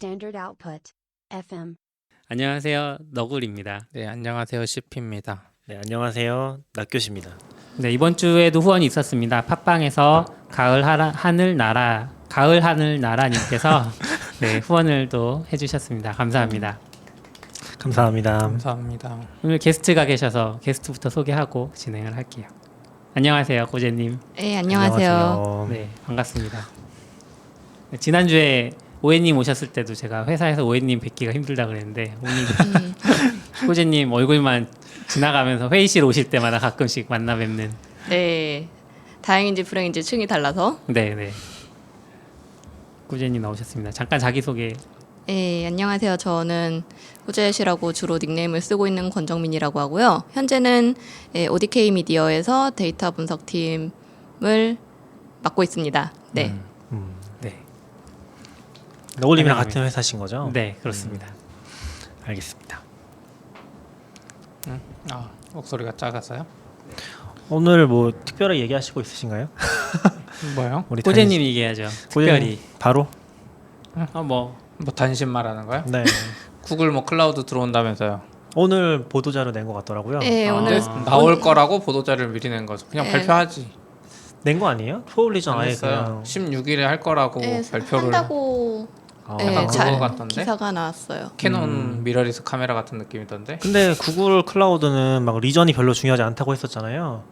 Standard Output FM. 안녕하세요. 너굴입니다. 네, 안녕하세요. CP입니다. 네, 안녕하세요. 낙교시입니다. 네, 이번 주에도 후원이 있었습니다. 팟빵에서 가을 하늘 나라님께서 네, 후원을 또 해주셨습니다. 감사합니다. 감사합니다. 감사합니다. 오늘 게스트가 계셔서 게스트부터 소개하고 진행을 할게요. 안녕하세요, 고재님. 네, 안녕하세요. 네, 반갑습니다. 네, 지난주에 오해님 오셨을 때도 제가 회사에서 오해님 뵙기가 힘들다 그랬는데 오늘 고재님 얼굴만 지나가면서 회의실 오실 때마다 가끔씩 만나 뵙는. 네, 다행인지 불행인지 층이 달라서. 네. 고재님 나오셨습니다. 잠깐 자기소개. 네, 안녕하세요. 저는 호재시라고 주로 닉네임을 쓰고 있는 권정민이라고 하고요. 현재는 ODK 미디어에서 데이터 분석팀을 맡고 있습니다. 네. 네. 너굴님이랑 같은 회사신 거죠? 네, 그렇습니다. 알겠습니다. 목소리가 작아서요? 오늘 뭐 특별하게 얘기하실 거 있으신가요? 뭐요? 우리 고재님 얘기하죠. 특별히. 바로? 뭐 단신 말하는 거요? 네. 구글 뭐 클라우드 들어온다면서요? 오늘 보도자료 낸 것 같더라고요. 네, 오늘 나올 거라고 보도자료를 미리 낸 거죠. 그냥 네. 발표하지. 낸 거 아니에요? 포올리전 안 아예 했어요. 그냥. 16일에 할 거라고 발표를. 한다고 약간 잘 그거 같던데? 기사가 나왔어요. 캐논 미러리스 카메라 같은 느낌이던데. 근데 구글 클라우드는 막 리전이 별로 중요하지 않다고 했었잖아요.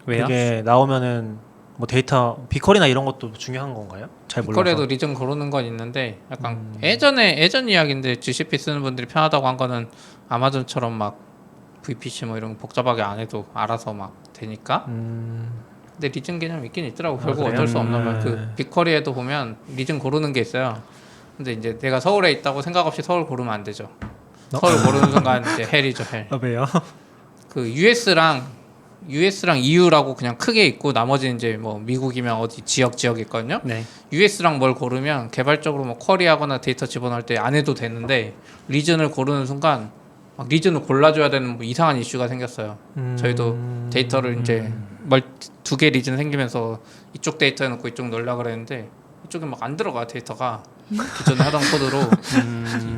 왜요? 그게 나오면은 뭐 데이터 비컬이나 이런 것도 중요한 건가요? 잘 몰라서. 비컬에도 리전 고르는 건 있는데 약간 예전 이야기인데 GCP 쓰는 분들이 편하다고 한 거는 아마존처럼 막 VPC 뭐 이런 거 복잡하게 안 해도 알아서 막 되니까. 근데 리전 개념 있긴 있더라고. 결국 그래요? 어쩔 수 없는 말. 그 빅쿼리에도 보면 리전 고르는 게 있어요. 근데 이제 내가 서울에 있다고 생각 없이 서울 고르면 안 되죠. 서울 고르는 순간 이제 헬이죠, 헬. 왜요? 그 US랑 EU라고 그냥 크게 있고 나머지는 이제 뭐 미국이면 어디 지역 있거든요. 네. US랑 뭘 고르면 개발적으로 뭐 쿼리하거나 데이터 집어넣을 때 안 해도 되는데 리전을 고르는 순간 막 리전을 골라줘야 되는 뭐 이상한 이슈가 생겼어요. 저희도 데이터를 이제 두 개 리전 생기면서 이쪽 데이터에 넣고 이쪽 넣으려고 그랬는데 이쪽에 막 안 들어가 데이터가 기존에 하던 코드로.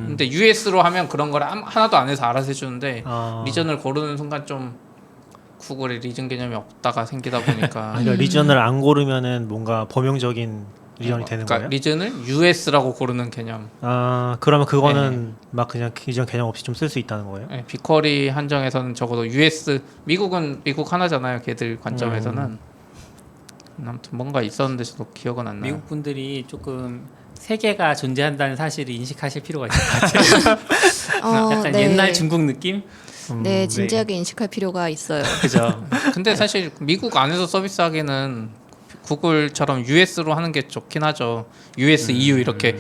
근데 US로 하면 그런 걸 하나도 안 해서 알아서 해주는데 리전을 고르는 순간 좀 구글에 리전 개념이 없다가 생기다 보니까. 그러니까 리전을 안 고르면은 뭔가 범용적인 리전이 되는 그러니까 거예요? 리전을 US라고 고르는 개념. 그러면 그거는 막 그냥 리전 개념 없이 좀 쓸 수 있다는 거예요? 네, 빅쿼리 한정에서는 적어도 US 미국은 미국 하나잖아요. 걔들 관점에서는. 아무튼 뭔가 있었는데 저도 기억은 안 나요. 미국 분들이 조금 세계가 존재한다는 사실을 인식하실 필요가 있을 것 같아요. 약간 네. 옛날 중국 느낌? 네, 진지하게 인식할 필요가 있어요. 그죠? 근데 사실 미국 안에서 서비스하기는 구글처럼 US로 하는 게 좋긴 하죠. US, EU 이렇게.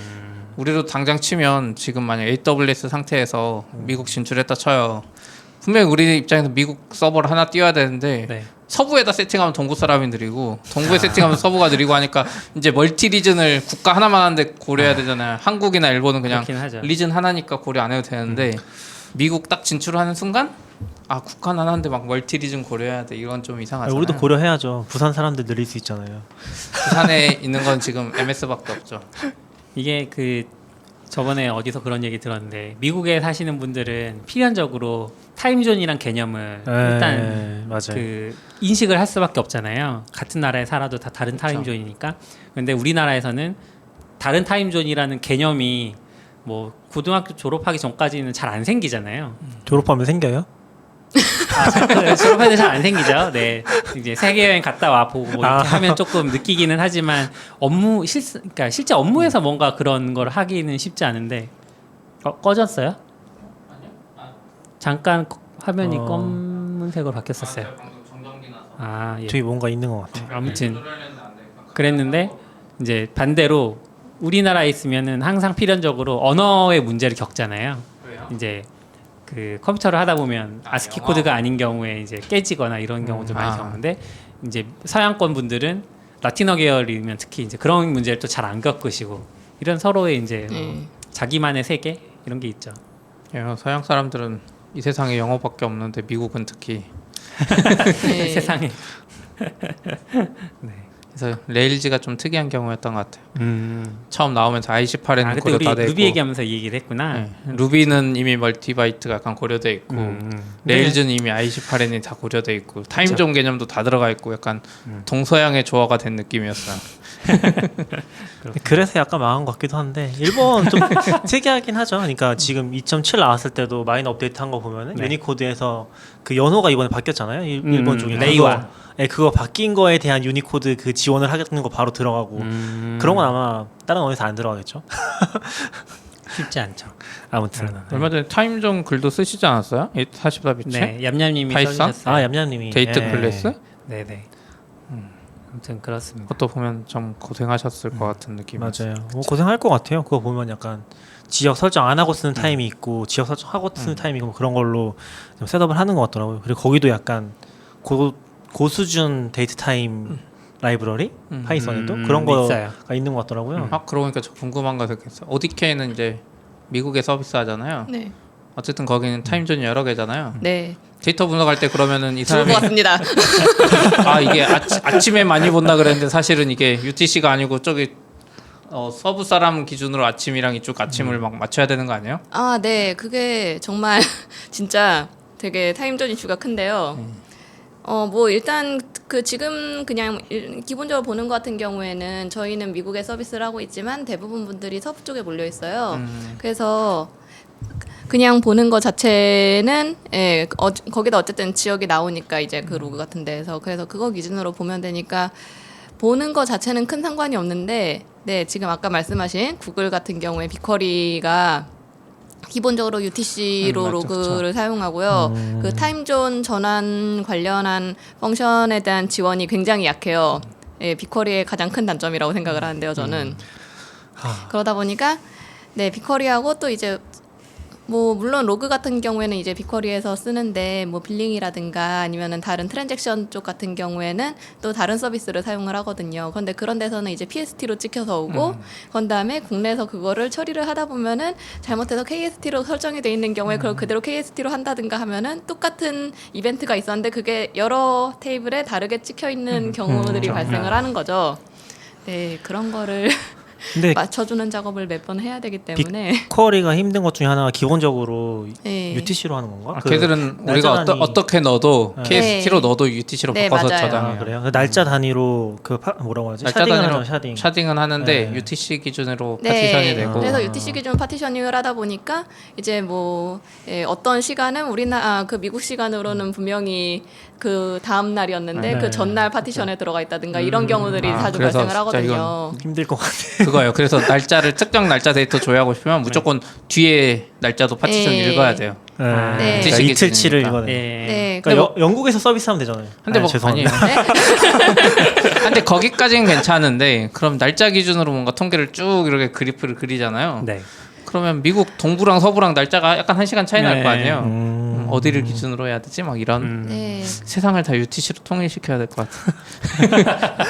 우리도 당장 치면 지금 만약 AWS 상태에서 미국 진출했다 쳐요. 분명히 우리 입장에서 미국 서버를 하나 띄워야 되는데 네. 서부에다 세팅하면 동부 사람이 느리고 동부에 세팅하면 서부가 느리고 하니까 이제 멀티 리전을 국가 하나만 하는데 고려해야 되잖아요. 한국이나 일본은 그냥 그렇긴 하죠. 리전 하나니까 고려 안 해도 되는데 미국 딱 진출하는 순간 국가 하나인데 막 멀티 리전 고려해야 돼. 이건 좀 이상하잖아요. 우리도 고려해야죠. 부산 사람들 늘릴 수 있잖아요. 부산에 있는 건 지금 MS밖에 없죠. 이게 저번에 어디서 그런 얘기 들었는데 미국에 사시는 분들은 필연적으로 타임존이란 개념을 일단 맞아요. 인식을 할 수밖에 없잖아요. 같은 나라에 살아도 다 다른 타임존이니까. 근데 우리나라에서는 다른 타임존이라는 개념이 뭐 고등학교 졸업하기 전까지는 잘 안 생기잖아요. 졸업하면 생겨요? 졸업할 때 잘 안 생기죠. 네, 이제 세계 여행 갔다 와 보고 뭐 이렇게 하면 조금 느끼기는 하지만 그러니까 실제 업무에서 뭔가 그런 걸 하기는 쉽지 않은데. 꺼졌어요? 잠깐 화면이 검은색으로 바뀌었었어요. 예. 저기 뭔가 있는 것 같아요. 아무튼 그랬는데 이제 반대로 우리나라에 있으면은 항상 필연적으로 언어의 문제를 겪잖아요. 왜요? 이제 그 컴퓨터를 하다 보면 아스키 코드가 아닌 경우에 이제 깨지거나 이런 경우도 많이 겪는데 이제 서양권 분들은 라틴어 계열이면 특히 이제 그런 문제를 또 잘 안 겪으시고 이런 서로의 이제 자기만의 세계 이런 게 있죠. 서양 사람들은 이 세상에 영어밖에 없는데 미국은 특히 네. 세상에. 네. 그래서 레일즈가 좀 특이한 경우였던 것 같아요. 처음 나오면서 i18에는 아, 그때 고려 우리 다 돼 있고 루비 얘기하면서 이 얘기를 했구나. 네. 루비는 이미 멀티바이트가 약간 고려돼 있고 레일즈는 이미 i18에는 다 고려돼 있고 타임존 개념도 다 들어가 있고 약간 동서양의 조화가 된 느낌이었어요. 그래서 약간 망한 것 같기도 한데 일본 좀 특이하긴 하죠. 그러니까 지금 2.7 나왔을 때도 마이너 업데이트 한 거 보면은 네. 유니코드에서 그 연호가 이번에 바뀌었잖아요. 일본 쪽에 레이와. 그거 바뀐 거에 대한 유니코드 그 지원을 하겠다는 거 바로 들어가고 그런 건 아마 다른 언어에서 안 들어가겠죠. 쉽지 않죠. 아무튼 얼마 전에 타임존 글도 쓰시지 않았어요? 44비치? 네, 얌얌님이 파이썬? 써주셨어요. 아 얌얌님이 데이트 예. 클래스? 네네. 아무튼 그렇습니다. 그것도 보면 좀 고생하셨을 것 같은 느낌이 맞아요. 뭐 고생할 것 같아요. 그거 보면 약간 지역 설정 안 하고 쓰는 타임이 있고 지역 설정 하고 쓰는 타임이 있고 그런 걸로 좀 셋업을 하는 것 같더라고요. 그리고 거기도 약간 고수준 데이트 타임 라이브러리 파이썬에도 그런 거가 있어요. 있는 것 같더라고요. 아 그러고 보니까 저 궁금한 거 생겼어요. ODK는 이제 미국에 서비스 하잖아요. 네. 어쨌든 거기는 타임존이 여러 개잖아요. 네. 데이터 분석할 때 그러면은 이 좋을 사람이 것 같습니다. 아 이게 아침에 많이 본다 그랬는데 사실은 이게 UTC가 아니고 저기 서부 사람 기준으로 아침이랑 이쪽 아침을 막 맞춰야 되는 거 아니에요? 아, 네. 그게 정말 진짜 되게 타임존 이슈가 큰데요. 뭐 일단 그 지금 그냥 기본적으로 보는 것 같은 경우에는 저희는 미국에 서비스를 하고 있지만 대부분 분들이 서부 쪽에 몰려 있어요. 그래서 그냥 보는 것 자체는 거기다 어쨌든 지역이 나오니까 이제 그 로그 같은 데에서 그래서 그거 기준으로 보면 되니까 보는 것 자체는 큰 상관이 없는데 네, 지금 아까 말씀하신 구글 같은 경우에 빅쿼리가 기본적으로 UTC로 맞죠, 로그를 사용하고요. 그 타임존 전환 관련한 펑션에 대한 지원이 굉장히 약해요. 예, 빅쿼리의 가장 큰 단점이라고 생각을 하는데요, 저는. 그러다 보니까 네, 빅쿼리하고 또 이제 뭐 물론 로그 같은 경우에는 이제 빅쿼리에서 쓰는데 뭐 빌링이라든가 아니면은 다른 트랜잭션 쪽 같은 경우에는 또 다른 서비스를 사용을 하거든요. 그런데 그런 데서는 이제 PST로 찍혀서 오고 그런 다음에 국내에서 그거를 처리를 하다 보면은 잘못해서 KST로 설정이 돼 있는 경우에 그걸 그대로 KST로 한다든가 하면은 똑같은 이벤트가 있었는데 그게 여러 테이블에 다르게 찍혀 있는 경우들이 발생을 하는 거죠. 네, 그런 거를 근데 맞춰주는 작업을 몇 번 해야 되기 때문에 빅쿼리가 힘든 것 중에 하나가 기본적으로 네. UTC로 하는 건가? 아, 그 걔들은 우리가 날짜 어떻게 넣어도 네. KST로 넣어도 UTC로 네, 바꿔서 맞아요. 저장해요. 아, 그래요? 그 날짜 단위로 그 뭐라고 하지? 날짜 샤딩을 단위로 하죠, 샤딩. 샤딩은 하는데 네. UTC 기준으로 네, 파티션이 되고 그래서 UTC 기준 파티셔닝을 하다 보니까 이제 뭐 어떤 시간은 그 미국 시간으로는 분명히 그 다음 날이었는데 네. 그 전날 파티션에 들어가 있다든가 이런 경우들이 아, 자주 그래서 발생을 진짜 하거든요. 힘들 것 같아. 그거예요. 그래서 날짜를 특정 날짜 데이터 조회하고 싶으면 무조건 뒤에 날짜도 파티션 네. 읽어야 돼요. 네. 그러니까 UTC 이틀치를 기준이니까. 이거는. 예. 네, 그러니까 영국에서 서비스하면 되잖아요. 근데 뭐 죄송합니다. 아니에요. 근데 거기까지는 괜찮은데 그럼 날짜 기준으로 뭔가 통계를 쭉 이렇게 그래프를 그리잖아요. 네. 그러면 미국 동부랑 서부랑 날짜가 약간 1시간 차이 날 거 네. 아니에요. 어디를 기준으로 해야 되지? 막 이런 네, 세상을 다 UTC로 통일시켜야 될 것 같아.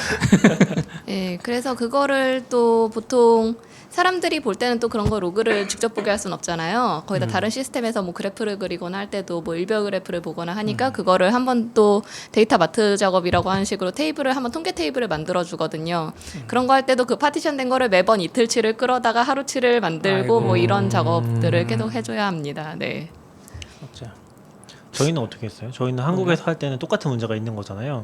네, 그래서 그거를 또 보통 사람들이 볼 때는 또 그런 거 로그를 직접 보게 할 수는 없잖아요. 거기다 다른 시스템에서 뭐 그래프를 그리거나 할 때도 뭐 일별 그래프를 보거나 하니까 그거를 한번 또 데이터 마트 작업이라고 하는 식으로 테이블을 한번 통계 테이블을 만들어 주거든요. 그런 거 할 때도 그 파티션 된 거를 매번 이틀치를 끌어다가 하루치를 만들고 아이고. 뭐 이런 작업들을 계속 해줘야 합니다. 네. 저희는 어떻게 했어요? 저희는 한국에서 할 때는 똑같은 문제가 있는 거잖아요.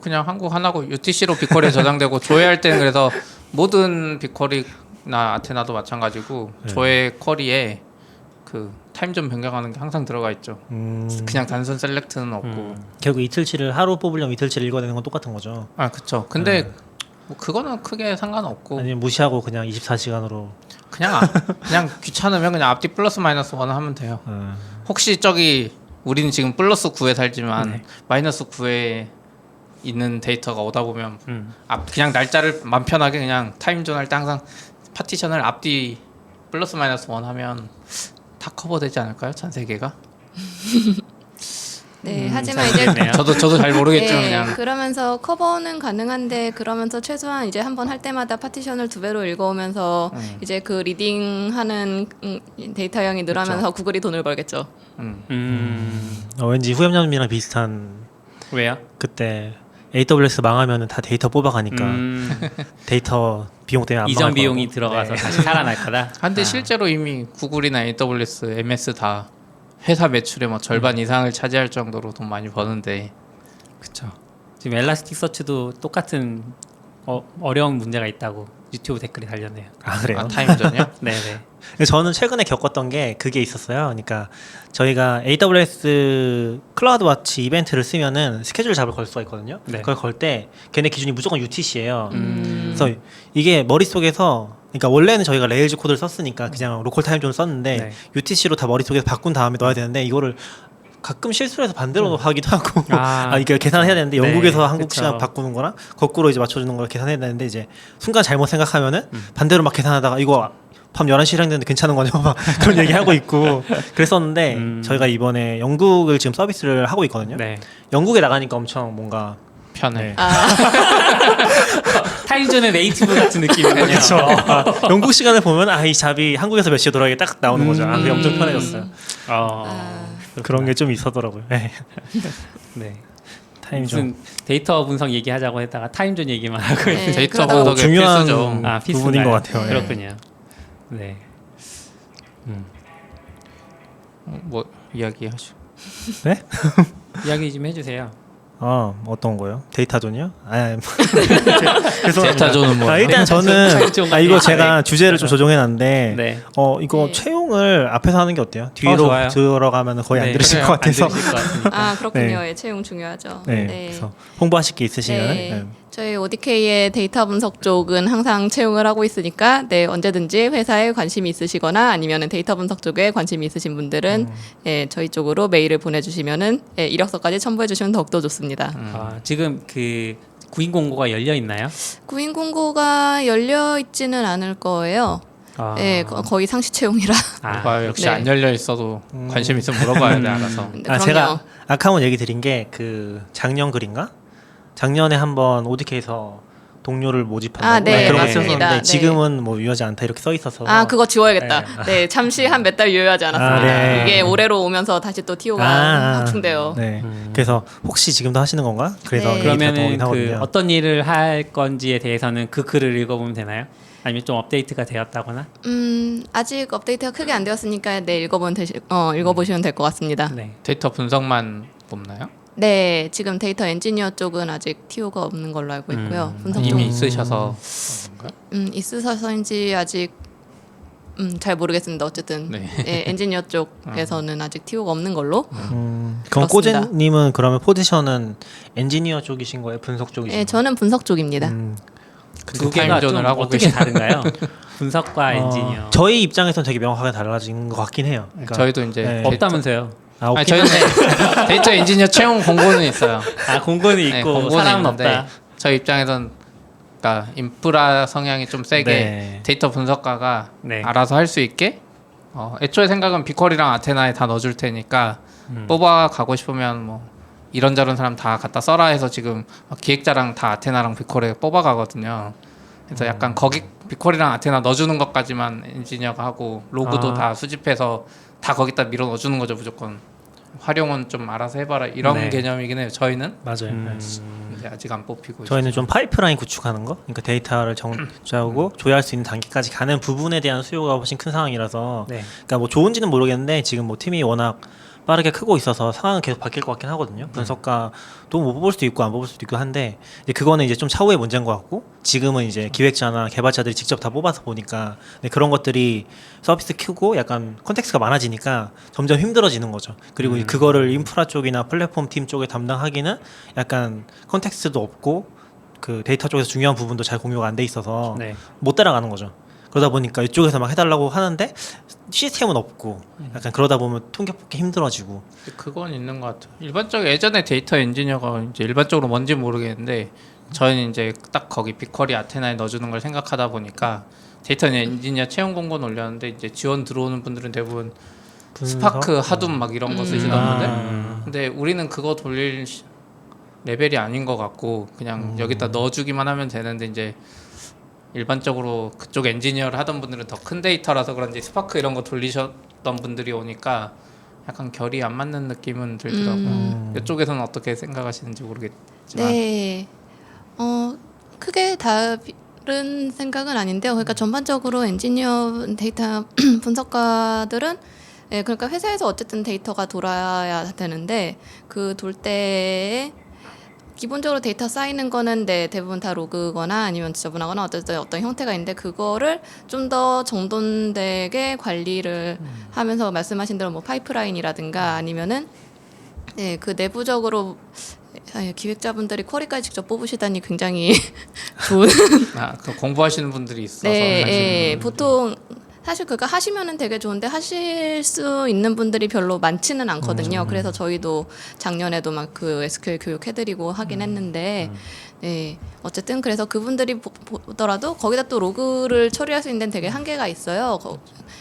그냥 한국 하나고 UTC로 빅쿼리에 저장되고 조회할 때는 그래서 모든 빅쿼리나 아테나도 마찬가지고 조회 쿼리에 그 타임존 변경하는 게 항상 들어가 있죠. 그냥 단순 셀렉트는 없고. 결국 이틀치를 하루 뽑으려면 이틀치를 읽어내는 건 똑같은 거죠. 아 그쵸. 근데 뭐 그거는 크게 상관없고 아니면 무시하고 그냥 24시간으로. 그냥 귀찮으면 그냥 앞뒤 플러스 마이너스 1 하면 돼요. 혹시 저기 우리는 지금 플러스 9에 살지만 마이너스 9에 있는 데이터가 오다 보면 그냥 날짜를 맘 편하게 그냥 타임존 할 때 항상 파티션을 앞뒤 플러스 마이너스 1 하면 다 커버되지 않을까요? 전 세계가? 네, 하지만 이제 저도 잘 모르겠지만 네, 그냥 그러면서 커버는 가능한데 그러면서 최소한 이제 한번 할 때마다 파티션을 2배로 읽어오면서 이제 그 리딩하는 데이터량이 늘어나면서 구글이 돈을 벌겠죠. 왠지 후렴님이랑 비슷한 왜요? 그때 AWS 망하면은 다 데이터 뽑아가니까 데이터 비용 때문에 안 이전 망할 비용이 거라고. 들어가서 다시 살아날 거다. 근데 실제로 이미 구글이나 AWS, MS 다 회사 매출의 뭐 절반 이상을 차지할 정도로 돈 많이 버는데. 그렇죠. 지금 엘라스틱서치도 똑같은 어려운 문제가 있다고 유튜브 댓글이 달렸네요. 아 그래요? 아, 타임전이요? 네네. 저는 최근에 겪었던 게 그게 있었어요. 그러니까 저희가 AWS 클라우드 와치 이벤트를 쓰면은 스케줄 잡을 걸 수가 있거든요. 네. 그걸 걸 때 걔네 기준이 무조건 UTC예요. 그래서 이게 머릿속에서 그러니까 원래는 저희가 레일즈 코드를 썼으니까 그냥 로컬 타임존을 썼는데 네. UTC로 다 머릿속에서 바꾼 다음에 넣어야 되는데 이거를 가끔 실수를 해서 반대로 하기도 하고 이게 계산을 해야 되는데 영국에서 네, 한국 그쵸. 시간 바꾸는 거랑 거꾸로 이제 맞춰주는 걸 계산해야 되는데 이제 순간 잘못 생각하면은 반대로 막 계산하다가 이거 밤 11시 실행되는데 괜찮은 거냐 막 그런 얘기하고 있고 그랬었는데 저희가 이번에 영국을 지금 서비스를 하고 있거든요. 네. 영국에 나가니까 엄청 뭔가 편해. 네. 타임존의 네이티브 같은 느낌이군요. 그렇죠. 영국 시간을 보면 이 잡이 한국에서 몇 시에 돌아가게 딱 나오는 거죠. 그게 엄청 편해졌어요. 그런 게 좀 있었더라고요. 네. 네. 타임존. 무슨 데이터 분석 얘기하자고 했다가 타임존 얘기만 하고 네, 있어요. 데이터 그러다가 분석의 중요한 필수죠. 부분인 것 같아요. 네. 그렇군요. 네. 뭐 이야기하시죠. 네? 이야기 좀 해주세요. 어떤 거요? 데이터존이요? 그래서 데이터존은 뭐? 일단 저는 이거 제가 주제를 좀 조정해놨는데 네. 이거 네. 채용을 앞에서 하는 게 어때요? 뒤로 좋아요. 들어가면 거의 안 네. 들으실 것 같아서. 안 들으실 것 같으니까. 그렇군요. 예, 채용 중요하죠. 네. 그래서 홍보하실 게 있으시면 네. 저희 ODK의 데이터 분석 쪽은 항상 채용을 하고 있으니까 언제든지 회사에 관심이 있으시거나 아니면 데이터 분석 쪽에 관심이 있으신 분들은 저희 쪽으로 메일을 보내주시면은 이력서까지 첨부해 주시면 더욱더 좋습니다. 지금 그 구인 공고가 열려 있나요? 구인 공고가 열려 있지는 않을 거예요. 거의 상시 채용이라. 역시 네. 안 열려 있어도 관심 있으면 물어봐야 돼 알아서. 그럼요. 제가 아까 한번 얘기 드린 게 그 작년 글인가? 작년에 한번 ODK에서 동료를 모집한다고 네, 그런 거 맞습니다. 썼었는데 네. 지금은 뭐 유효하지 않다 이렇게 써 있어서 그거 지워야겠다. 네, 잠시 한 몇 달 유효하지 않았습니다. 네. 이게 올해로 오면서 다시 또 TO가 확충돼요. 네. 그래서 혹시 지금도 하시는 건가? 그래서 네. 얘기 들었던 그러면은 거긴 그 하거든요. 어떤 일을 할 건지에 대해서는 그 글을 읽어보면 되나요? 아니면 좀 업데이트가 되었다거나? 아직 업데이트가 크게 안 되었으니까 읽어보시면 될 것 같습니다. 네. 데이터 분석만 뽑나요? 네, 지금 데이터 엔지니어 쪽은 아직 TO가 없는 걸로 알고 있고요. 분석 이미 쪽 있으셔서 있으셔서인지 아직 잘 모르겠습니다. 어쨌든 네. 엔지니어 쪽에서는 아직 TO가 없는 걸로. 그럼 그렇습니다. 꼬제님은 그러면 포지션은 엔지니어 쪽이신 거예요? 분석 쪽이신 네, 저는 분석 쪽입니다. 두 개가 좀 타임존을 하고 어떻게 다른가요? 분석과 엔지니어. 저희 입장에서는 되게 명확하게 달라진 것 같긴 해요. 그러니까 저희도 이제 네. 없다면서요? 없긴 저희는 한데 데이터 엔지니어 채용 공고는 있어요. 공고는 네, 있고 공고는 사람은 있는데 없다. 저희 입장에선 그러니까 인프라 성향이 좀 세게 네. 데이터 분석가가 네. 알아서 할 수 있게 애초에 생각은 빅쿼리랑 아테나에 다 넣어줄 테니까 뽑아 가고 싶으면 뭐 이런저런 사람 다 갖다 써라 해서 지금 기획자랑 다 아테나랑 빅쿼리 뽑아 가거든요. 그래서 약간 거기 빅쿼리랑 아테나 넣어주는 것까지만 엔지니어가 하고 로그도 다 수집해서 다 거기다 밀어 넣어주는 거죠 무조건. 활용은 좀 알아서 해봐라 이런 네. 개념이긴 해요. 저희는 맞아요. 이제 아직 안 뽑히고 저희는 있어요. 좀 파이프라인 구축하는 거, 그러니까 데이터를 정하고 조회할 수 있는 단계까지 가는 부분에 대한 수요가 훨씬 큰 상황이라서, 네. 그러니까 뭐 좋은지는 모르겠는데 지금 뭐 팀이 워낙 빠르게 크고 있어서 상황은 계속 바뀔 것 같긴 하거든요. 분석가도 뭐 뽑을 수도 있고 안 뽑을 수도 있고 한데 이제 그거는 이제 좀 차후의 문제인 것 같고 지금은 이제 기획자나 개발자들이 직접 다 뽑아서 보니까 그런 것들이 서비스 크고 약간 컨텍스트가 많아지니까 점점 힘들어지는 거죠. 그리고 그거를 인프라 쪽이나 플랫폼 팀 쪽에 담당하기는 약간 컨텍스트도 없고 그 데이터 쪽에서 중요한 부분도 잘 공유가 안 돼 있어서 네. 못 따라가는 거죠. 그러다 보니까 이쪽에서 막 해달라고 하는데 시스템은 없고 약간 그러다 보면 통계 뽑기 힘들어지고. 그건 있는 것 같아요. 일반적으로 예전에 데이터 엔지니어가 이제 일반적으로 뭔지 모르겠는데 저희는 이제 딱 거기 빅쿼리 아테나에 넣어주는 걸 생각하다 보니까 데이터 엔지니어 채용 공고는 올렸는데 이제 지원 들어오는 분들은 대부분 스파크, 하둠 막 이런 거 쓰시던데 근데 우리는 그거 돌릴 레벨이 아닌 것 같고 그냥 여기다 넣어주기만 하면 되는데 이제 일반적으로 그쪽 엔지니어를 하던 분들은 더 큰 데이터라서 그런지 스파크 이런 거 돌리셨던 분들이 오니까 약간 결이 안 맞는 느낌은 들더라고요. 이쪽에서는 어떻게 생각하시는지 모르겠지만 네. 크게 다른 생각은 아닌데요. 그러니까 전반적으로 엔지니어 데이터 분석가들은 그러니까 회사에서 어쨌든 데이터가 돌아야 되는데 그 돌 때에 기본적으로 데이터 쌓이는 거는 대부분 다 로그거나 아니면 지저분하거나 어떤 형태가 있는데 그거를 좀 더 정돈되게 관리를 하면서 말씀하신 대로 뭐 파이프라인이라든가 아니면은 그 내부적으로 기획자분들이 쿼리까지 직접 뽑으시다니 굉장히 좋은 그 공부하시는 분들이 있어서 네, 보통 사실 그거 하시면은 되게 좋은데 하실 수 있는 분들이 별로 많지는 않거든요. 그래서 저희도 작년에도 막 그 SQL 교육 해드리고 하긴 했는데, 네, 어쨌든 그래서 그분들이 보더라도 거기다 또 로그를 처리할 수 있는 데는 되게 한계가 있어요.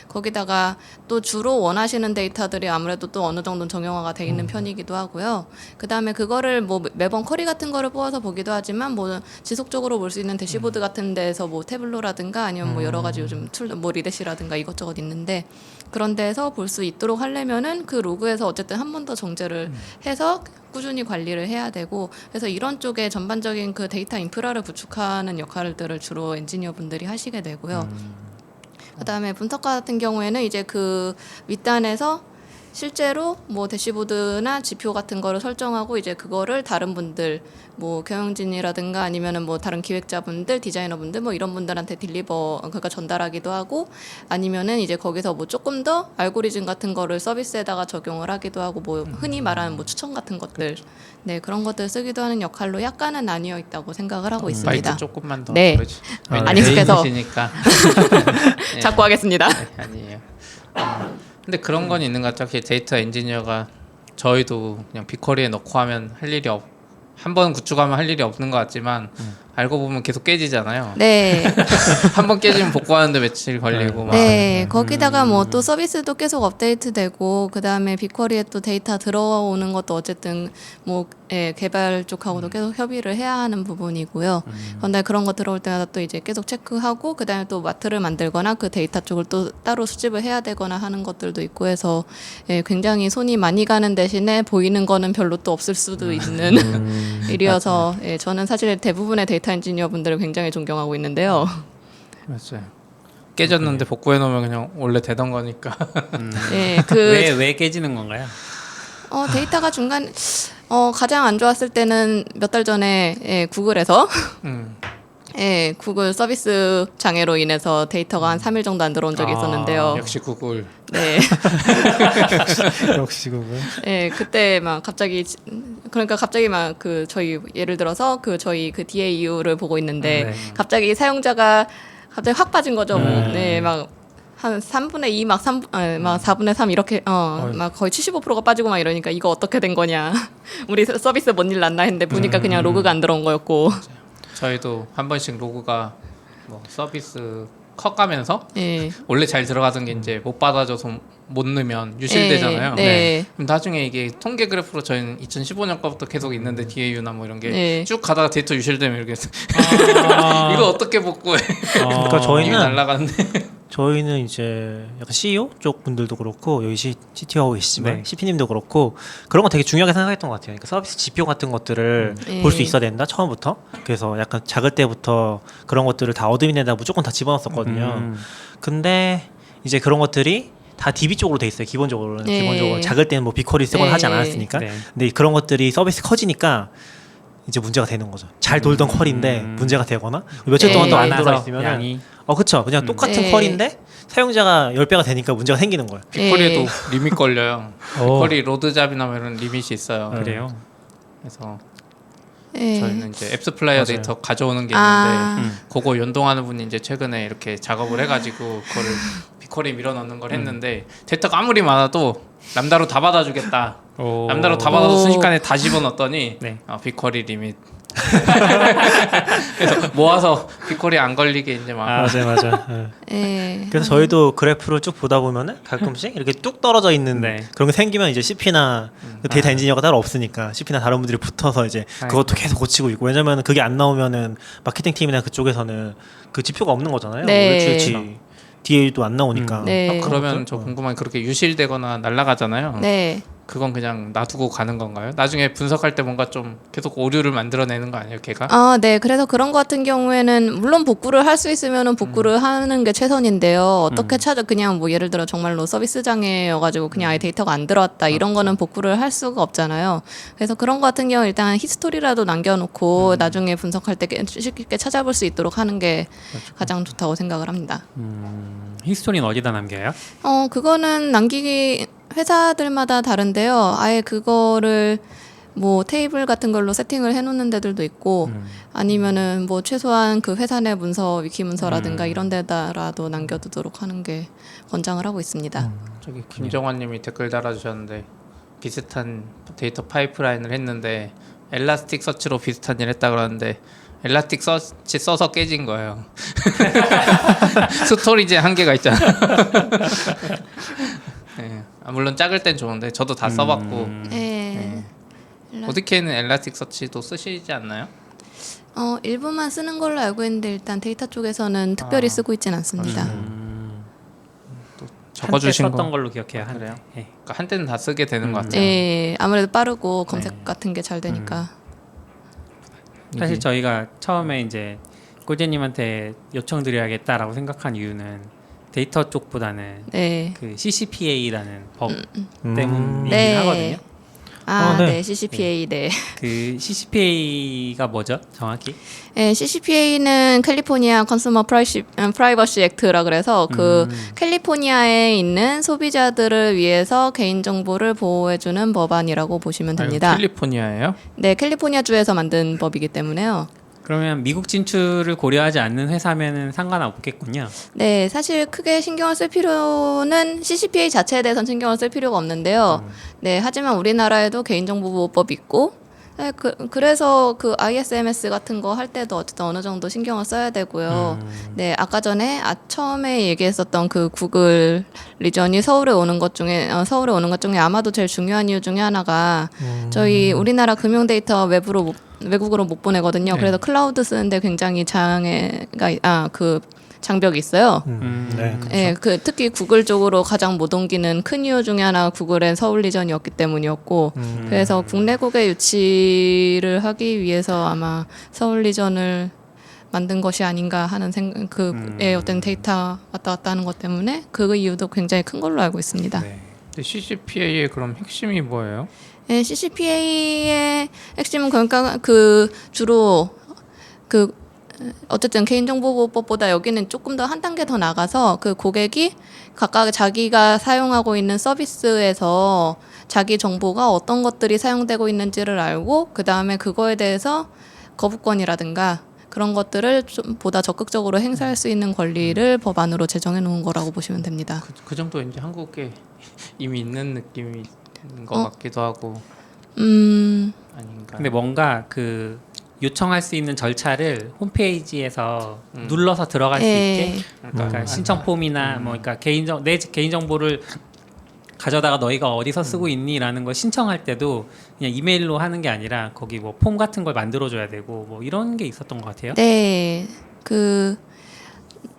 거기다가 또 주로 원하시는 데이터들이 아무래도 또 어느 정도는 정형화가 돼 있는 편이기도 하고요. 그 다음에 그거를 뭐 매번 쿼리 같은 거를 뽑아서 보기도 하지만 뭐 지속적으로 볼 수 있는 대시보드 같은 데서 뭐 태블로라든가 아니면 뭐 여러 가지 요즘 툴, 뭐 리대시라든가 이것저것 있는데 그런 데서 볼 수 있도록 하려면은 그 로그에서 어쨌든 한 번 더 정제를 해서 꾸준히 관리를 해야 되고 그래서 이런 쪽에 전반적인 그 데이터 인프라를 구축하는 역할들을 주로 엔지니어 분들이 하시게 되고요. 그다음에 분석가 같은 경우에는 이제 그 윗단에서 실제로 뭐 대시보드나 지표 같은 거를 설정하고 이제 그거를 다른 분들 뭐 경영진이라든가 아니면은 뭐 다른 기획자분들, 디자이너분들 뭐 이런 분들한테 그러니까 전달하기도 하고 아니면은 이제 거기서 뭐 조금 더 알고리즘 같은 거를 서비스에다가 적용을 하기도 하고 뭐 흔히 말하는 뭐 추천 같은 것들 네 그런 것들 쓰기도 하는 역할로 약간은 나뉘어 있다고 생각을 하고 있습니다. 마이크 조금만 더 네. 그러지. 안 익숙해서. 니까 자꾸 하겠습니다. 아니에요. 근데 그런 건 있는 것 같아요. 데이터 엔지니어가 저희도 그냥 빅쿼리에 넣고 하면 할 일이 한 번 구축하면 할 일이 없는 것 같지만 알고 보면 계속 깨지잖아요. 네. 한 번 깨지면 복구하는데 며칠 걸리고 막. 네, 거기다가 뭐 또 서비스도 계속 업데이트되고 그 다음에 빅쿼리에 또 데이터 들어오는 것도 어쨌든 뭐 개발 쪽하고도 계속 협의를 해야 하는 부분이고요. 그런데 그런 거 들어올 때마다 또 이제 계속 체크하고 그 다음에 또 마트를 만들거나 그 데이터 쪽을 또 따로 수집을 해야 되거나 하는 것들도 있고 해서 굉장히 손이 많이 가는 대신에 보이는 거는 별로 또 없을 수도 있는 일이어서 저는 사실 대부분의 데이터 엔지니어 분들을 굉장히 존경하고 있는데요. 맞아요. 깨졌는데 복구해 놓으면 그냥 원래 되던 거니까. 네, 왜 깨지는 건가요? 데이터가 중간 가장 안 좋았을 때는 몇 달 전에 구글에서 구글 서비스 장애로 인해서 데이터가 한 3일 정도 안 들어온 적이 있었는데요. 역시 구글. 네. 역시 그거. 네, 그때 막 갑자기 막 그 저희 예를 들어서 그 저희 그 DAU를 보고 있는데 갑자기 사용자가 갑자기 확 빠진 거죠. 네, 막 한 3분의 2, 막 4분의 3 이렇게 막 거의 75%가 빠지고 막 이러니까 이거 어떻게 된 거냐. 우리 서비스 뭔 일 났나 했는데 보니까 그냥 로그가 안 들어온 거였고. 저희도 한 번씩 로그가 뭐 서비스 컷가면서 네. 원래 잘 들어가던 게 이제 못 받아줘서 못 넣으면 유실되잖아요. 네. 그럼 나중에 이게 통계 그래프로 저희는 2015년 거부터 계속 있는데 DAU나 뭐 이런 게 쭉 네. 가다가 데이터 유실되면 이렇게 이거 어떻게 복구해? 그러니까 이게 저희는 날라가는데. 저희는 이제 약간 CEO 쪽 분들도 그렇고 여기 CTO 하고 계시지만 네. CP님도 그렇고 그런 거 되게 중요하게 생각했던 것 같아요. 그러니까 서비스 지표 같은 것들을 볼 수 있어야 된다 처음부터. 그래서 약간 작을 때부터 그런 것들을 다 어드민에다 무조건 다 집어넣었거든요. 근데 이제 그런 것들이 다 DB 쪽으로 돼 있어요. 기본적으로는 네. 기본적으로 작을 때는 뭐 빅쿼리 쓰거나 하지 않았으니까. 네. 근데 그런 것들이 서비스 커지니까 이제 문제가 되는 거죠. 잘 돌던 퀄인데 문제가 되거나 며칠 동안 또 안 네. 돌아 있으면 양이 그쵸. 그냥 똑같은 네. 퀄인데 사용자가 10배가 되니까 문제가 생기는 거예요. 빅쿼리에도 리밋 걸려요. 오. 빅쿼리 로드잡이나 뭐 이런 리밋이 있어요. 그래요. 그래서 네. 저희는 이제 앱스플라이어 맞아요. 데이터 가져오는 게 있는데 아. 그거 연동하는 분이 이제 최근에 이렇게 작업을 해가지고 그거를 빅쿼리 밀어넣는 걸 했는데 데이터가 아무리 많아도 람다로 다 받아주겠다. 람다로 다 받아서 순식간에 다 집어넣었더니 네. 빅쿼리 리밋. 그래서 모아서 빅쿼리 안 걸리게 이제 막 맞아요. 네. 그래서 저희도 그래프를 쭉 보다 보면은 가끔씩 이렇게 뚝 떨어져 있는 네. 그런 게 생기면 이제 CP나 그 데이터 엔지니어가 따로 없으니까 CP나 다른 분들이 붙어서 이제 그것도 계속 고치고 있고 왜냐면은 그게 안 나오면은 마케팅 팀이나 그쪽에서는 그 지표가 없는 거잖아요. 네. 매출치 뒤에도 안 나오니까. 네. 그러면 저 궁금한 게 그렇게 유실되거나 날아가잖아요. 네. 그건 그냥 놔두고 가는 건가요? 나중에 분석할 때 뭔가 좀 계속 오류를 만들어내는 거 아니에요, 걔가? 네. 그래서 그런 것 같은 경우에는 물론 복구를 할 수 있으면은 복구를 하는 게 최선인데요. 어떻게 그냥 뭐 예를 들어 정말로 서비스 장애여가지고 그냥 아예 데이터가 안 들어왔다 이런 거는 복구를 할 수가 없잖아요. 그래서 그런 것 같은 경우 일단 히스토리라도 남겨놓고 나중에 분석할 때 쉽게 찾아볼 수 있도록 하는 게 가장 좋다고 생각을 합니다. 히스토리는 어디다 남겨요? 그거는 남기기 회사들마다 다른데요. 아예 그거를 뭐 테이블 같은 걸로 세팅을 해놓는 데들도 있고 아니면은 뭐 최소한 그 회사 내 문서, 위키 문서라든가 이런 데다라도 남겨두도록 하는 게 권장을 하고 있습니다. 저기 김정환님이 댓글 달아주셨는데 비슷한 데이터 파이프라인을 했는데 엘라스틱 서치로 비슷한 일 했다 그러는데 엘라스틱 서치 써서 깨진 거예요. 스토리지에 한계가 있잖아. 네. 물론 작을 땐 좋은데 저도 다 써봤고 네. ODK는 엘라스틱 서치도 쓰시지 않나요? 일부만 쓰는 걸로 알고 있는데 일단 데이터 쪽에서는 특별히 쓰고 있진 않습니다. 적어주신 한때 썼던 거 걸로 기억해요. 그래요? 한때. 예. 그러니까 한때는 다 쓰게 되는 것 같아요. 네, 아무래도 빠르고 검색 같은 게 잘 되니까. 사실 저희가 처음에 이제 꼴제님한테 요청드려야겠다라고 생각한 이유는 데이터 쪽보다는 네. 그 CCPA라는 법 때문이긴 네. 하거든요. 네. 네, CCPA, 네. 그 CCPA가 뭐죠? 정확히? 네, CCPA는 캘리포니아 컨슈머 프라이버시 액트라 그래서 그 캘리포니아에 있는 소비자들을 위해서 개인정보를 보호해주는 법안이라고 보시면 됩니다. 캘리포니아예요? 네, 캘리포니아 주에서 만든 법이기 때문에요. 그러면 미국 진출을 고려하지 않는 회사면은 상관없겠군요. 네, 사실 크게 신경을 쓸 필요는 CCPA 자체에 대해서는 신경을 쓸 필요가 없는데요. 네, 하지만 우리나라에도 개인정보보호법이 있고, 네, 그래서 그 ISMS 같은 거 할 때도 어쨌든 어느 정도 신경을 써야 되고요. 네, 아까 전에 처음에 얘기했었던 그 구글 리전이 서울에 오는 것 중에 아마도 제일 중요한 이유 중에 하나가 저희 우리나라 금융 데이터 외국으로 못 보내거든요. 네. 그래서 클라우드 쓰는데 굉장히 그 장벽이 있어요. 네. 네, 특히 구글 쪽으로 가장 못 옮기는 큰 이유 중에 하나가 구글의 서울 리전이었기 때문이었고, 그래서 국내국에 유치를 하기 위해서 아마 서울 리전을 만든 것이 아닌가 하는 어떤 데이터 왔다 갔다 하는 것 때문에 그 이유도 굉장히 큰 걸로 알고 있습니다. 네. 근데 CCPA의 그럼 핵심이 뭐예요? 네, CCPA의 핵심은 그러니까 주로 어쨌든 개인정보보호법보다 여기는 조금 더 한 단계 더 나가서 그 고객이 각각 자기가 사용하고 있는 서비스에서 자기 정보가 어떤 것들이 사용되고 있는지를 알고 그 다음에 그거에 대해서 거부권이라든가 그런 것들을 좀 보다 적극적으로 행사할 수 있는 권리를 법안으로 제정해 놓은 거라고 보시면 됩니다. 그 정도 이제 한국에 이미 있는 느낌인 것 같기도 하고 아닌가. 근데 뭔가 그 요청할 수 있는 절차를 홈페이지에서 눌러서 들어갈 수 있게 그러니까 신청 폼이나 뭐 그러니까 내 개인 정보를 가져다가 너희가 어디서 쓰고 있니라는 걸 신청할 때도 그냥 이메일로 하는 게 아니라 거기 뭐 폼 같은 걸 만들어 줘야 되고 뭐 이런 게 있었던 것 같아요. 네,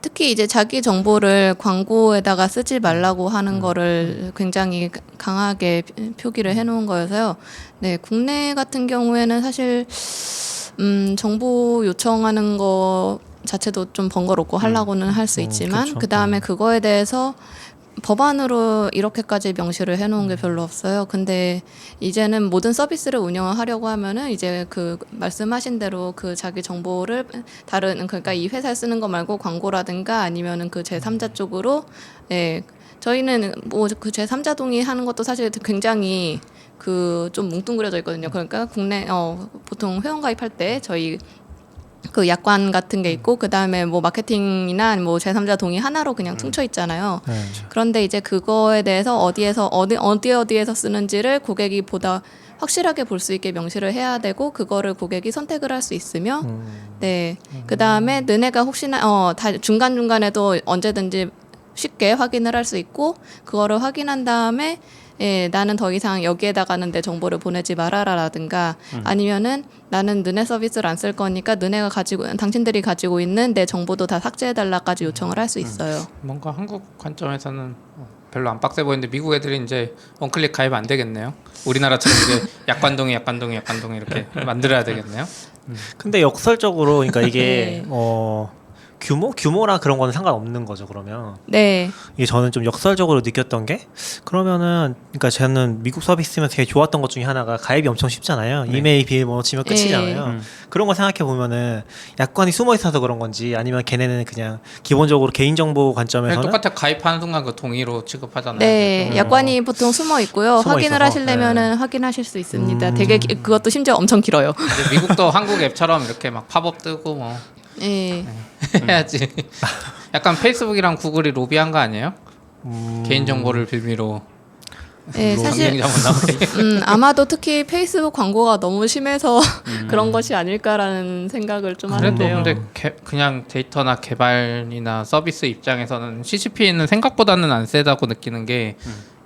특히 이제 자기 정보를 광고에다가 쓰지 말라고 하는 거를 굉장히 강하게 표기를 해놓은 거여서요. 네, 국내 같은 경우에는 사실 정보 요청하는 거 자체도 좀 번거롭고 하려고는 할 수 있지만 그렇죠. 그 다음에 그거에 대해서 법안으로 이렇게까지 명시를 해놓은 게 별로 없어요. 근데 이제는 모든 서비스를 운영을 하려고 하면은 이제 그 말씀하신 대로 그 자기 정보를 그러니까 이 회사에 쓰는 거 말고 광고라든가 아니면은 그 제3자 쪽으로 저희는 뭐 그 제3자 동의하는 것도 사실 굉장히 좀 뭉뚱그려져 있거든요. 그러니까 국내 보통 회원 가입할 때 저희 그 약관 같은 게 있고 그 다음에 뭐 마케팅이나 뭐 제3자 동의 하나로 그냥 퉁쳐 있잖아요. 그런데 이제 그거에 대해서 어디에서 쓰는지를 고객이 보다 확실하게 볼 수 있게 명시를 해야 되고 그거를 고객이 선택을 할 수 있으며 네. 그 다음에 너네가 혹시나 중간중간에도 언제든지 쉽게 확인을 할 수 있고 그거를 확인한 다음에 나는 더 이상 여기에다가는 내 정보를 보내지 말아라라든가 아니면은 나는 너네 서비스를 안 쓸 거니까 당신들이 가지고 있는 내 정보도 다 삭제해달라까지 요청을 할 수 있어요. 뭔가 한국 관점에서는 별로 안 빡세 보이는데 미국 애들이 이제 원클릭 가입 안 되겠네요. 우리나라처럼 이제 약관동이 이렇게 만들어야 되겠네요. 근데 역설적으로 그러니까 네. 이게 규모랑 그런 거는 상관없는 거죠. 그러면 네. 이게 저는 좀 역설적으로 느꼈던 게 그러면은 그러니까 저는 미국 서비스면 되게 좋았던 것 중에 하나가 가입이 엄청 쉽잖아요. 네. 이메일 비밀번호 치면 끝이잖아요. 네. 그런 거 생각해 보면은 약관이 숨어 있어서 그런 건지 아니면 걔네는 그냥 기본적으로 개인정보 관점에서는 똑같아 가입하는 순간 그 동의로 취급하잖아요. 네, 약관이 보통 숨어 있고요. 숨어 확인을 있어서. 하시려면은 확인하실 수 있습니다. 되게 그것도 심지어 엄청 길어요. 근데 미국도 한국 앱처럼 이렇게 막 팝업 뜨고 뭐 네. 해야지. 약간 페이스북이랑 구글이 로비한 거 아니에요? 개인 정보를 빌미로 네, 사실 경쟁자 못 나오게. 아마도 특히 페이스북 광고가 너무 심해서 그런 것이 아닐까라는 생각을 좀 그래도 하는데요. 근데 그냥 데이터나 개발이나 서비스 입장에서는 CCP는 생각보다는 안 세다고 느끼는 게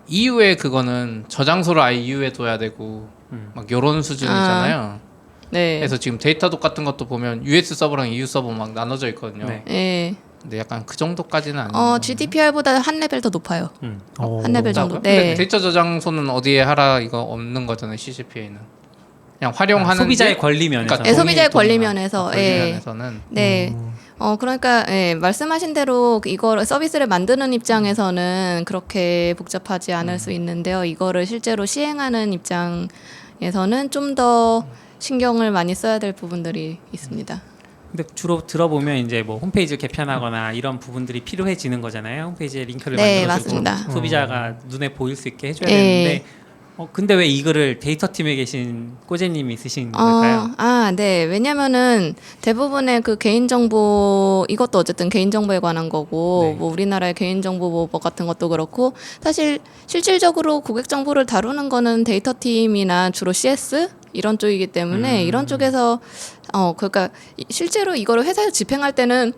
EU에 그거는 저장소를 아예 EU에 둬야 되고 막 요런 수준이잖아요. 네. 그래서 지금 데이터 같은 것도 보면 US 서버랑 EU 서버 막 나눠져 있거든요. 네. 네. 근데 약간 그 정도까지는 아니에요. GDPR보다 한 레벨 더 높아요. 한 레벨 정도. 근데 네. 데이터 저장소는 어디에 하라 이거 없는 거잖아요. CCPA는 그냥 활용하는 소비자의 게- 권리 면에서. 그러니까 네, 소비자의 동의, 권리 동의. 면에서, 권리 예. 면에서는 네. 그러니까 말씀하신 대로 이거 서비스를 만드는 입장에서는 그렇게 복잡하지 않을 수 있는데요. 이거를 실제로 시행하는 입장에서는 좀 더 신경을 많이 써야 될 부분들이 있습니다. 근데 주로 들어보면 이제 뭐 홈페이지를 개편하거나 이런 부분들이 필요해지는 거잖아요. 홈페이지에 링크를 네, 만들어주고 맞습니다. 소비자가 눈에 보일 수 있게 해줘야 네. 되는데 근데 왜 이거를 데이터 팀에 계신 꼬재님이 쓰신 걸까요? 네. 왜냐면은 대부분의 그 개인정보, 이것도 어쨌든 개인정보에 관한 거고, 네. 뭐 우리나라의 개인정보보호법 같은 것도 그렇고, 사실 실질적으로 고객 정보를 다루는 거는 데이터 팀이나 주로 CS? 이런 쪽이기 때문에 이런 쪽에서, 그러니까 실제로 이거를 회사에서 집행할 때는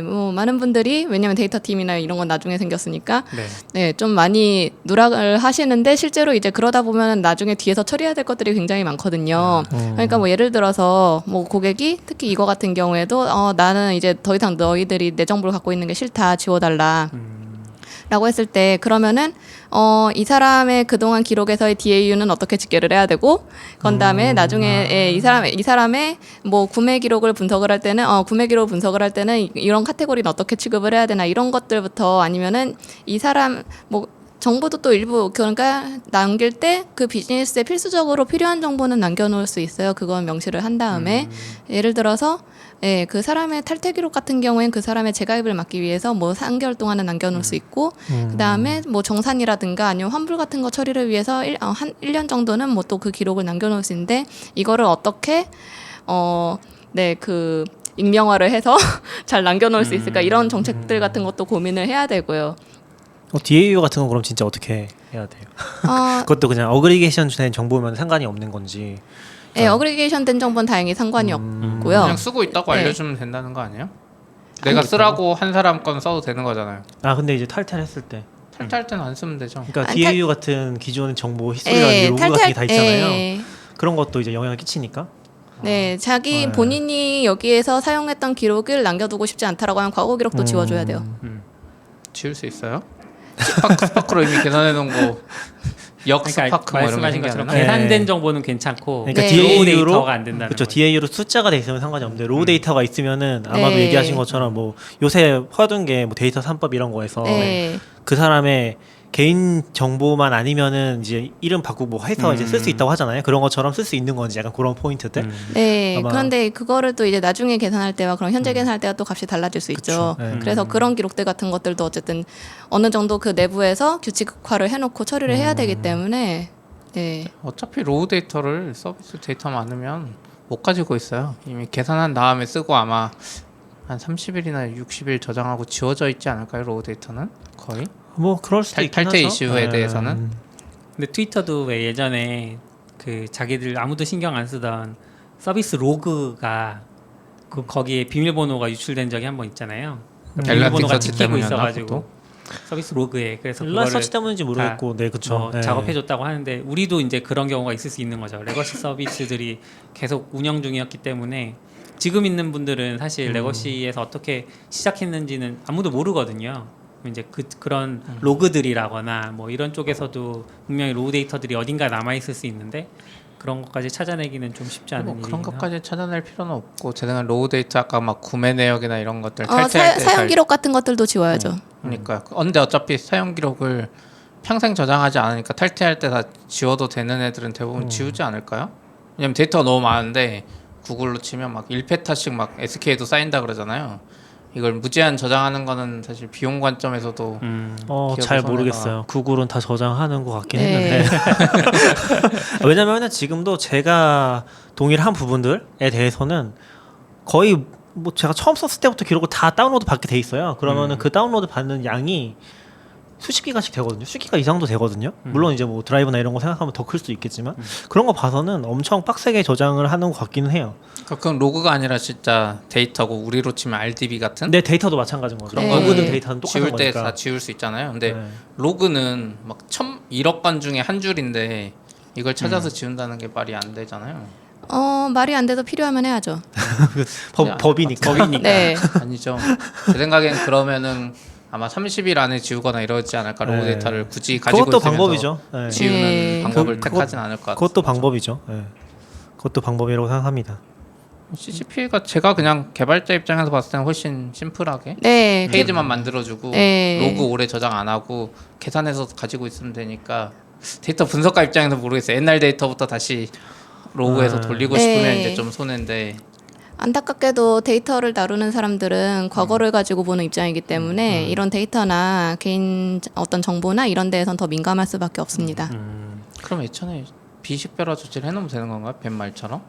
뭐 많은 분들이 왜냐면 데이터 팀이나 이런 건 나중에 생겼으니까 네. 좀 많이 누락을 하시는데 실제로 이제 그러다 보면 나중에 뒤에서 처리해야 될 것들이 굉장히 많거든요. 그러니까 뭐 예를 들어서 뭐 고객이 특히 이거 같은 경우에도 나는 이제 더 이상 너희들이 내 정보를 갖고 있는 게 싫다 지워달라. 라고 했을 때 그러면은 이 사람의 그동안 기록에서의 DAU는 어떻게 집계를 해야 되고 그런 다음에 나중에 이 사람의 뭐 구매 기록을 분석을 할 때는 구매 기록 분석을 할 때는 이런 카테고리는 어떻게 취급을 해야 되나 이런 것들부터 아니면은 이 사람 뭐 정보도 또 일부 그러니까 남길 때 그 비즈니스에 필수적으로 필요한 정보는 남겨놓을 수 있어요. 그건 명시를 한 다음에 예를 들어서 그 사람의 탈퇴 기록 같은 경우엔 그 사람의 재가입을 막기 위해서 뭐 3개월 동안은 남겨놓을 수 있고 그 다음에 뭐 정산이라든가 아니면 환불 같은 거 처리를 위해서 한 1년 정도는 뭐 또 그 기록을 남겨놓을 수 있는데 이거를 어떻게 그 익명화를 해서 잘 남겨놓을 수 있을까 이런 정책들 같은 것도 고민을 해야 되고요. DAU 같은 건 그럼 진짜 어떻게 해야 돼요? 그것도 그냥 어그리게이션 된 정보면 상관이 없는 건지. 어그리게이션 된 정보는 다행히 상관이 없고요. 그냥 쓰고 있다고 네. 알려주면 된다는 거 아니에요? 내가 쓰라고 한 사람 건 써도 되는 거잖아요. 근데 이제 탈퇴했을 때, 탈퇴할 때는 안 쓰면 되죠. 그러니까 아니, DAU 같은 기존의 정보 히스토리라든지 로그 같은 게 다 있잖아요. 그런 것도 이제 영향을 끼치니까. 네, 자기 본인이 여기에서 사용했던 기록을 남겨두고 싶지 않다라고 하면 과거 기록도 지워줘야 돼요. 지울 수 있어요? 스파크로 이미 계산해 놓은 거 그러니까 역스파크 뭐 이런 거 말씀하신 것처럼 생겨나요? 계산된 정보는 괜찮고 그러니까 네. 로우 DAU로 데이터가 안 된다는 그렇죠. 거죠. DAU로 숫자가 돼 있으면 상관이 없는데 로우 데이터가 있으면은 아마도 네. 얘기하신 것처럼 뭐 요새 퍼둔 게 뭐 데이터 3법 이런 거에서 네. 그 사람의 개인 정보만 아니면은 이제 이름 바꾸고 뭐 해서 이제 쓸 수 있다고 하잖아요. 그런 것처럼 쓸 수 있는 건지 약간 그런 포인트들. 네, 아마- 그런데 그거를 또 이제 나중에 계산할 때와 그럼 현재 계산할 때와 또 값이 달라질 수 있죠. 네. 그래서 그런 기록들 같은 것들도 어쨌든 어느 정도 그 내부에서 규칙화를 해놓고 처리를 해야 되기 때문에 네, 어차피 로우 데이터를 서비스 데이터 많으면 못 가지고 있어요. 이미 계산한 다음에 쓰고 아마 한 30일이나 60일 저장하고 지워져 있지 않을까요? 로우 데이터는 거의 뭐 그럴 수도 있긴 탈퇴 하죠. 이슈에 대해서는. 근데 트위터도 왜 예전에 그 자기들 아무도 신경 안 쓰던 서비스 로그가 거기에 비밀번호가 유출된 적이 한 번 있잖아요. 갤럭시 비밀번호가 서치 찍히고 때문이었나, 있어가지고 그것도? 서비스 로그에. 그래서 인라인 그거를 서치 때문인지 모르겠고, 네, 그렇죠. 작업해줬다고 하는데 우리도 이제 그런 경우가 있을 수 있는 거죠. 레거시 서비스들이 계속 운영 중이었기 때문에 지금 있는 분들은 사실 레거시에서 어떻게 시작했는지는 아무도 모르거든요. 이제 그런 로그들이라거나 뭐 이런 쪽에서도 분명히 로우 데이터들이 어딘가 남아 있을 수 있는데 그런 것까지 찾아내기는 좀 쉽지 않은 일이긴 그런 하죠. 것까지 찾아낼 필요는 없고 제 생각에 로우 데이터 아까 막 구매 내역이나 이런 것들 탈퇴할 때 사용 기록 같은 것들도 지워야죠. 그러니까 근데 어차피 사용 기록을 평생 저장하지 않으니까 탈퇴할 때 다 지워도 되는 애들은 대부분 지우지 않을까요? 왜냐면 데이터가 너무 많은데 구글로 치면 막 1페타씩 막 SK에도 쌓인다 그러잖아요. 이걸 무제한 저장하는 거는 사실 비용 관점에서도 잘 기업의 모르겠어요. 구글은 다 저장하는 것 같긴 네. 했는데 왜냐면 지금도 제가 동의를 한 부분들에 대해서는 거의 뭐 제가 처음 썼을 때부터 기록을 다 다운로드 받게 돼 있어요. 그러면은 그 다운로드 받는 양이 수십 기가씩 되거든요. 수십 기가 이상도 되거든요. 물론 이제 뭐 드라이브나 이런 거 생각하면 더 클 수 있겠지만 그런 거 봐서는 엄청 빡세게 저장을 하는 것 같기는 해요. 그건 로그가 아니라 진짜 데이터고 우리로 치면 RDB 같은 내 데이터도 마찬가지인 거죠. 그런 거는 로그든 데이터는 똑같은 지울 때 거니까. 다 지울 수 있잖아요. 근데 네. 로그는 막 1억 건 중에 한 줄인데 이걸 찾아서 지운다는 게 말이 안 되잖아요. 말이 안 돼도 필요하면 해야죠. 법이니까. 네. 아니죠. 제 생각엔 그러면은 아마 30일 안에 지우거나 이러지 않을까. 로그 네. 데이터를 굳이 가지고 그것도 있으면서 방법이죠. 네. 지우는 네. 방법을 그것- 택하진 않을 것 같아요. 그것도 방법이죠. 네. 그것도 방법이라고 생각합니다. CCP가 제가 그냥 개발자 입장에서 봤을 때는 훨씬 심플하게 네. 페이지만 만들어주고 네. 로그 오래 저장 안 하고 계산해서 가지고 있으면 되니까 데이터 분석가 입장에서 모르겠어요. 옛날 데이터부터 다시 로그에서 돌리고 네. 싶으면 이제 좀 손해인데 안타깝게도 데이터를 다루는 사람들은 과거를 가지고 보는 입장이기 때문에 이런 데이터나 개인 어떤 정보나 이런 데에선 더 민감할 수밖에 없습니다. 그럼 예전에 비식별화 조치를 해놓으면 되는 건가요? 벤말처럼?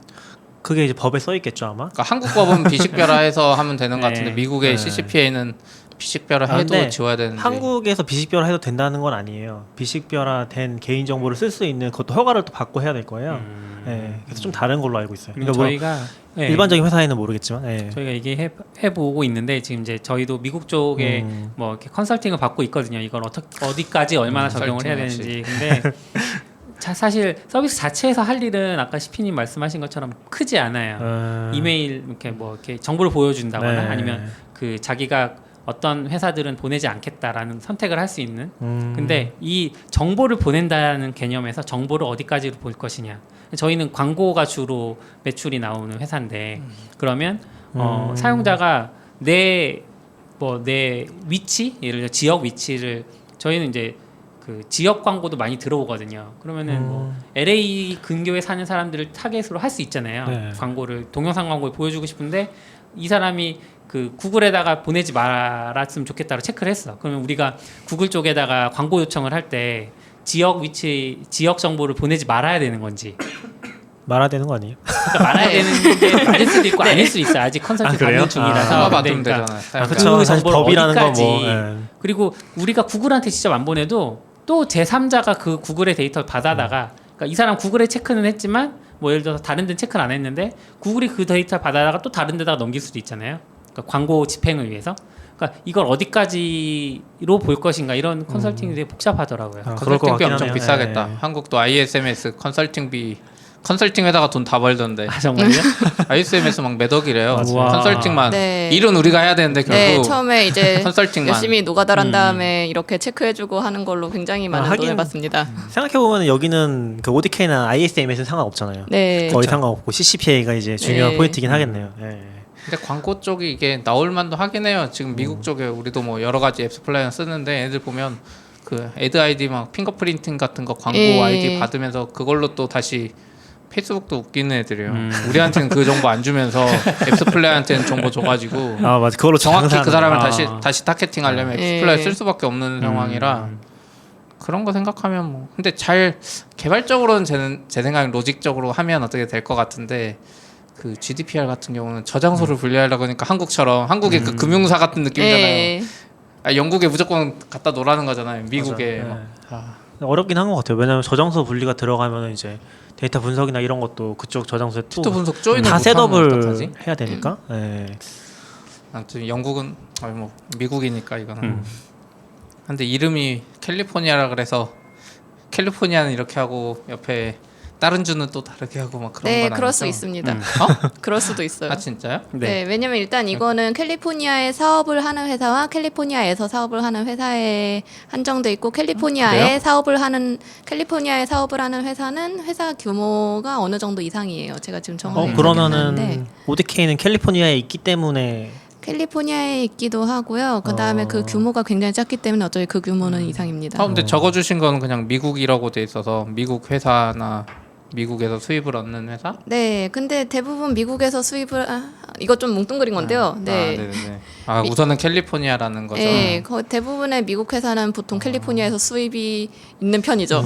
그게 이제 법에 써 있겠죠 아마. 그러니까 한국 법은 비식별화해서 하면 되는 것 네. 같은데 미국의 네. CCPA는 비식별화 해도 근데 지워야 되는데 한국에서 비식별화 해도 된다는 건 아니에요. 비식별화된 개인 정보를 쓸 수 있는 그것도 허가를 또 받고 해야 될 거예요. 네, 그래서 좀 다른 걸로 알고 있어요. 그리고 그러니까 뭐 저희가 네, 일반적인 회사에는 모르겠지만. 네. 저희가 얘기 해보고 있는데 지금 이제 저희도 미국 쪽에 뭐 이렇게 컨설팅을 받고 있거든요. 이걸 어디까지 얼마나 적용을 해야 되는지. 근데 사실 서비스 자체에서 할 일은 아까 시피님 말씀하신 것처럼 크지 않아요. 이메일 이렇게 뭐 이렇게 정보를 보여준다거나 네. 아니면 그 자기가 어떤 회사들은 보내지 않겠다라는 선택을 할 수 있는. 근데 이 정보를 보낸다는 개념에서 정보를 어디까지 볼 것이냐. 저희는 광고가 주로 매출이 나오는 회사인데 그러면 사용자가 내 위치, 예를 들어 지역 위치를 저희는 이제 그 지역 광고도 많이 들어오거든요. 그러면은 뭐 LA 근교에 사는 사람들을 타겟으로 할 수 있잖아요. 네. 광고를 동영상 광고를 보여주고 싶은데 이 사람이 그 구글에다가 보내지 말았으면 좋겠다고 체크를 했어. 그러면 우리가 구글 쪽에다가 광고 요청을 할 때 지역 위치, 지역 정보를 보내지 말아야 되는 건지. 말아야 되는 거 아니에요? 그러니까 말아야 되는 게 맞을 수도 있고 아닐 수도 있어. 아직 컨설팅 그래요? 받는 중이라서. 하나 근데 받으면 그러니까 되잖아요. 그 그쵸. 사실 정보를 법이라는 건 어디까지 뭐, 예. 그리고 우리가 구글한테 직접 안 보내도 또 제3자가 그 구글의 데이터를 받아다가 그러니까 이 사람 구글에 체크는 했지만 뭐 예를 들어서 다른 데는 체크를 안 했는데 구글이 그 데이터를 받아다가 또 다른 데다가 넘길 수도 있잖아요. 그러니까 광고 집행을 위해서. 그러니까 이걸 어디까지로 볼 것인가 이런 컨설팅이 되게 복잡하더라고요. 그럴 것 컨설팅비 같긴 엄청 하네요. 비싸겠다. 예. 한국도 ISMS 컨설팅비 컨설팅에다가 돈 다 벌던데 아 정말요? ISMS 막 몇 억이래요. 우와. 컨설팅만 네. 일은 우리가 해야 되는데 결국 네, 처음에 이제 컨설팅만 열심히 노가다란 다음에 이렇게 체크해주고 하는 걸로 굉장히 많은 하긴- 돈을 받습니다. 생각해 보면 여기는 그 ODK나 ISMS는 상관없잖아요. 네, 거의 상관없고 CCPA가 이제 중요한 네. 포인트긴 하겠네요. 예. 근데 광고 쪽이 이게 나올 만도 하긴 해요. 지금 미국 쪽에 우리도 뭐 여러 가지 앱스 플레이어 쓰는데 애들 보면 그 애드 아이디 막 핑거프린팅 같은 거 광고 예. 아이디 받으면서 그걸로 또 다시 페이스북도 웃기는 애들이에요. 우리한테는 그 정보 안 주면서 앱스 플레이어한테는 정보 줘가지고 아 맞아. 그걸로 정확히 그 장사하는 사람을 거야. 다시 타겟팅하려면 예. 앱스 플레이어 쓸 수밖에 없는 상황이라 그런 거 생각하면 뭐 근데 잘 개발적으로는 제 생각엔 로직적으로 하면 어떻게 될 것 같은데 그 GDPR 같은 경우는 저장소를 분리하려고 하니까 한국처럼 한국의 그 금융사 같은 느낌이잖아요. 예. 아, 영국에 무조건 갖다 놓으라는 거잖아요. 미국에 맞아. 막. 아, 어렵긴 한 것 같아요. 왜냐하면 저장소 분리가 들어가면 이제 데이터 분석이나 이런 것도 그쪽 저장소에 또 데이터 분석 조인을 다 못하면 셋업을 어떡하지? 해야 되니까. 예. 아무튼 영국은 뭐 미국이니까 이거는 근데 이름이 캘리포니아라 그래서 캘리포니아는 이렇게 하고 옆에 다른 주는 또 다르게 하고 막 그런 네, 건 그럴 아니죠? 수 있습니다. 어? 그럴 수도 있어요. 아 진짜요? 네, 왜냐면 일단 이거는 캘리포니아에 사업을 하는 회사와 캘리포니아에서 사업을 하는 회사에 한정돼 있고 캘리포니아에 사업을 하는 회사는 회사 규모가 어느 정도 이상이에요. 제가 지금 정확히 기억이 안 나는데 그러면은 ODK는 캘리포니아에 있기 때문에 캘리포니아에 있기도 하고요. 그 다음에 그 규모가 굉장히 작기 때문에 어차피 그 규모는 이상입니다. 근데 적어주신 거는 그냥 미국이라고 돼 있어서 미국 회사나 미국에서 수입을 얻는 회사? 네, 근데 대부분 미국에서 수입을 이거 좀 뭉뚱그린 건데요. 네. 네네네. 우선은 캘리포니아라는 거죠. 네, 대부분의 미국 회사는 보통 캘리포니아에서 수입이 있는 편이죠.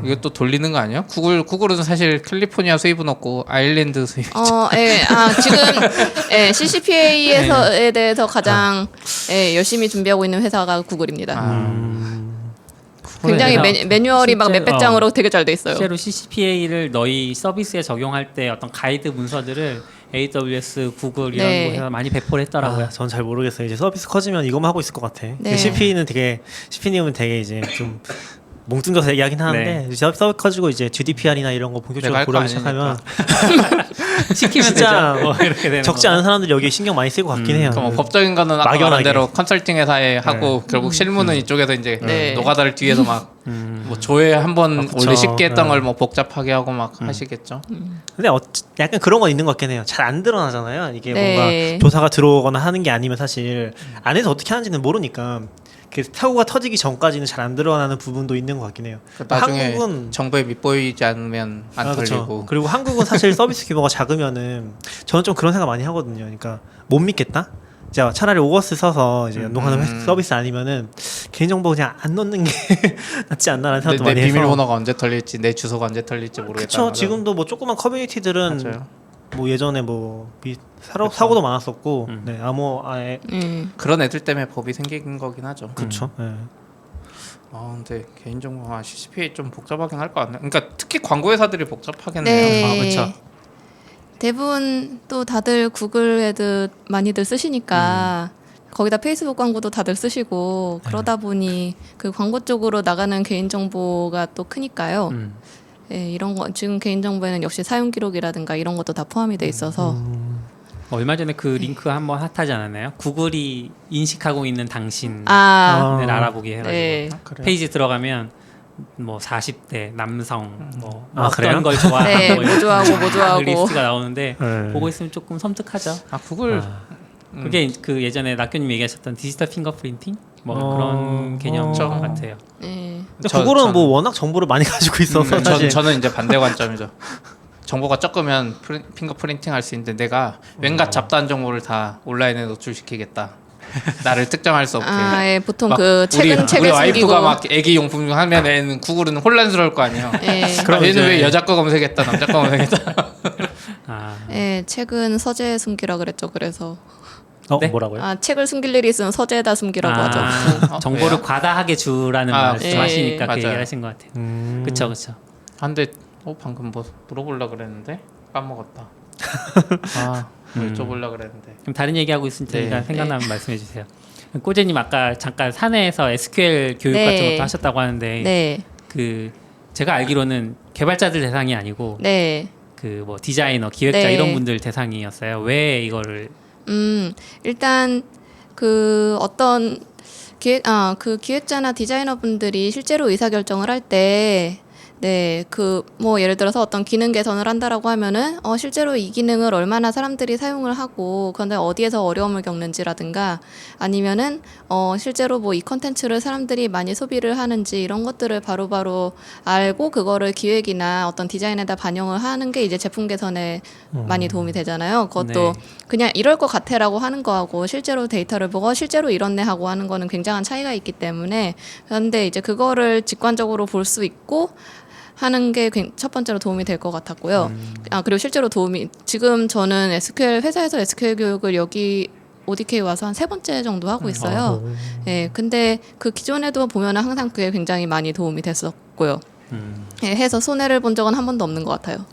이거 또 돌리는 거 아니야? 구글은 사실 캘리포니아 수입은 없고 아일랜드 수입. 지금 CCPA에서에 대해서 가장 열심히 준비하고 있는 회사가 구글입니다. 굉장히 매뉴얼이 막 몇백 장으로 되게 잘 돼 있어요. 실제로 CCPA를 너희 서비스에 적용할 때 어떤 가이드 문서들을 AWS, 구글 이런 네. 곳에서 많이 배포를 했더라고요. 전 잘 모르겠어요. 이제 서비스 커지면 이것만 하고 있을 것 같아. 네. CP님은 되게 이제 좀 뭉뚱겨서 얘기하긴 하는데 서비스 커지고 이제 GDPR이나 이런 거 본격적으로 고려하기 시작하면 시키면 진짜 되죠. 뭐 이렇게 되는 적지 거. 않은 사람들이 여기에 신경 많이 쓰고 같긴 해요. 그러니까 뭐 법적인 거는 아까 말한 막연하게. 대로 컨설팅 회사에 하고 결국 실무는 이쪽에서 이제 네. 노가다를 뒤에서 막 뭐 조회 한번 그쵸. 원래 쉽게 했던 걸 뭐 복잡하게 하고 막 하시겠죠. 근데 약간 그런 건 있는 것 같긴 해요. 잘 안 드러나잖아요. 이게 네. 뭔가 조사가 들어오거나 하는 게 아니면 사실 안에서 어떻게 하는지는 모르니까 그 사고가 터지기 전까지는 잘 안 드러나는 부분도 있는 것 같긴 해요. 나중에 한국은 정보에 밑보이지 않으면 안 그쵸. 털리고. 그리고 한국은 사실 서비스 규모가 작으면은 저는 좀 그런 생각 많이 하거든요. 그러니까 못 믿겠다. 자, 차라리 오거스 써서 이제 연동하는 서비스 아니면은 개인정보 그냥 안 넣는 게 낫지 않나라는 생각도 내 많이 해서. 비밀번호가 언제 털릴지 내 주소가 언제 털릴지 모르겠다. 그쵸. 지금도 뭐 조그만 커뮤니티들은 맞아요. 뭐 예전에 뭐 사고도 많았었고, 네, 아예 그런 애들 때문에 법이 생긴 거긴 하죠. 그렇죠. 네. 근데 개인정보 CCPA 좀 복잡하긴 할 것 같네. 그러니까 특히 광고 회사들이 복잡하겠네요. 네. 그렇죠. 대부분 또 다들 구글 애드 많이들 쓰시니까 거기다 페이스북 광고도 다들 쓰시고 그러다 보니 그 광고 쪽으로 나가는 개인 정보가 또 크니까요. 예, 이런 거 지금 개인 정보에는 역시 사용 기록이라든가 이런 것도 다 포함이 돼 있어서 얼마 전에 그 링크 한번 핫하지 않았나요? 구글이 인식하고 있는 당신을 아, 알아보게 해가지고 네. 페이지 들어가면 뭐 40대 남성 뭐 아, 어떤 그래요? 걸 좋아하고 네, 뭐 뭐 좋아하고 뭐 좋아하고. 리스트가 나오는데 네. 보고 있으면 조금 섬뜩하죠. 구글 그게 그 예전에 낙교님 얘기하셨던 디지털 핑거프린팅 뭐 그런 개념 같아요. 예. 근데 구글은 뭐 워낙 정보를 많이 가지고 있어서 사실 저는 이제 반대 관점이죠. 정보가 적으면 핑거프린팅 할 수 있는데 내가 왠가 잡다한 정보를 다 온라인에 노출시키겠다. 나를 특정할 수 없게. 예, 보통 막 그 책을 우리 숨기고. 와이프가 막 애기 용품 하면은 구글은 혼란스러울 거 아니에요. 예. 그럼 얘는 이제- 왜 여자 거 검색했다, 남자 거 검색했다. 예, 책은 서재에 숨기라 그랬죠. 그래서 네? 뭐라고요? 책을 숨길 일이 있으면 서재에다 숨기라고 하죠. 정보를 왜요? 과다하게 주라는 예. 말씀하시니까 그 맞아요. 얘기를 하신 것 같아요. 그쵸 그쵸. 근데 방금 뭐 물어보려 그랬는데 까먹었다. 뭐 여쭤보려 그랬는데. 그럼 다른 얘기하고 있을 테니까 네. 생각나면 말씀해 주세요. 꼬재님 아까 잠깐 사내에서 SQL 교육 네. 같은 것도 하셨다고 하는데 네, 그 제가 알기로는 개발자들 대상이 아니고 네. 그 뭐 디자이너, 기획자 네. 이런 분들 대상이었어요. 왜 이거를 일단 그 어떤 그 기획자나 디자이너 분들이 실제로 의사결정을 할 때 네, 그 뭐 예를 들어서 어떤 기능 개선을 한다라고 하면은 실제로 이 기능을 얼마나 사람들이 사용을 하고 그런데 어디에서 어려움을 겪는지라든가 아니면은 실제로 뭐 이 컨텐츠를 사람들이 많이 소비를 하는지 이런 것들을 바로바로 알고 그거를 기획이나 어떤 디자인에다 반영을 하는 게 이제 제품 개선에 많이 도움이 되잖아요. 그것도 네. 그냥 이럴 것 같아라고 하는 거하고 실제로 데이터를 보고 실제로 이렇네 하고 하는 거는 굉장한 차이가 있기 때문에 그런데 이제 그거를 직관적으로 볼 수 있고 하는 게 첫 번째로 도움이 될 것 같았고요. 그리고 실제로 지금 저는 회사에서 SQL 교육을 여기 ODK 와서 한 3번째 정도 하고 있어요. 예, 근데 그 기존에도 보면은 항상 그게 굉장히 많이 도움이 됐었고요. 예, 해서 손해를 본 적은 한 번도 없는 것 같아요.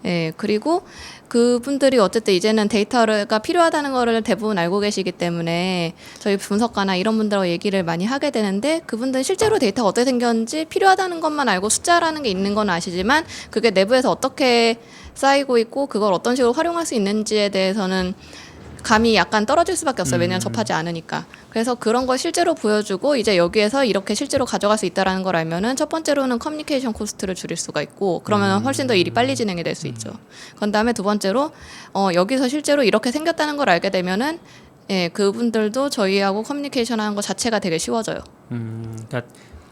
예, 그리고 그분들이 어쨌든 이제는 데이터가 필요하다는 거를 대부분 알고 계시기 때문에 저희 분석가나 이런 분들하고 얘기를 많이 하게 되는데 그분들은 실제로 데이터가 어떻게 생겼는지 필요하다는 것만 알고 숫자라는 게 있는 건 아시지만 그게 내부에서 어떻게 쌓이고 있고 그걸 어떤 식으로 활용할 수 있는지에 대해서는 감이 약간 떨어질 수밖에 없어요. 왜냐하면 접하지 않으니까. 그래서 그런 걸 실제로 보여주고 이제 여기에서 이렇게 실제로 가져갈 수 있다라는 걸 알면은 첫 번째로는 커뮤니케이션 코스트를 줄일 수가 있고 그러면 훨씬 더 일이 빨리 진행이 될 수 있죠. 그런 다음에 두 번째로 여기서 실제로 이렇게 생겼다는 걸 알게 되면은 예, 그분들도 저희하고 커뮤니케이션 하는 것 자체가 되게 쉬워져요. 그러니까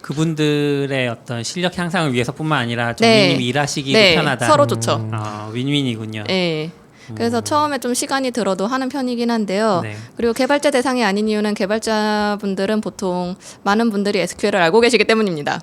그분들의 어떤 실력 향상을 위해서뿐만 아니라 네. 정민님이 일하시기도 네, 편하다. 서로 좋죠. 윈윈이군요. 예. 그래서 처음에 좀 시간이 들어도 하는 편이긴 한데요. 네. 그리고 개발자 대상이 아닌 이유는 개발자분들은 보통 많은 분들이 SQL을 알고 계시기 때문입니다.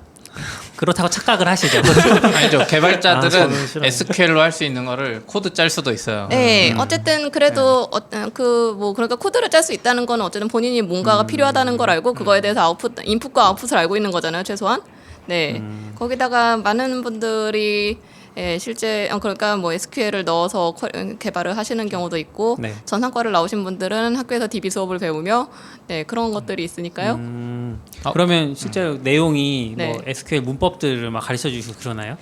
그렇다고 착각을 하시죠. 아니죠. 개발자들은 저는 싫어요. SQL로 할 수 있는 거를 코드 짤 수도 있어요. 네, 어쨌든 그래도 그러니까 코드를 짤 수 있다는 건 어쨌든 본인이 뭔가가 필요하다는 걸 알고 그거에 대해서 인풋과 아웃풋을 알고 있는 거잖아요, 최소한. 네, 거기다가 많은 분들이 예, 실제 그러니까 뭐 SQL을 넣어서 개발을 하시는 경우도 있고 네. 전산과를 나오신 분들은 학교에서 DB 수업을 배우며 네, 그런 것들이 있으니까요. 그러면 실제로 내용이 네. 뭐 SQL 문법들을 막 가르쳐 주시고 그러나요?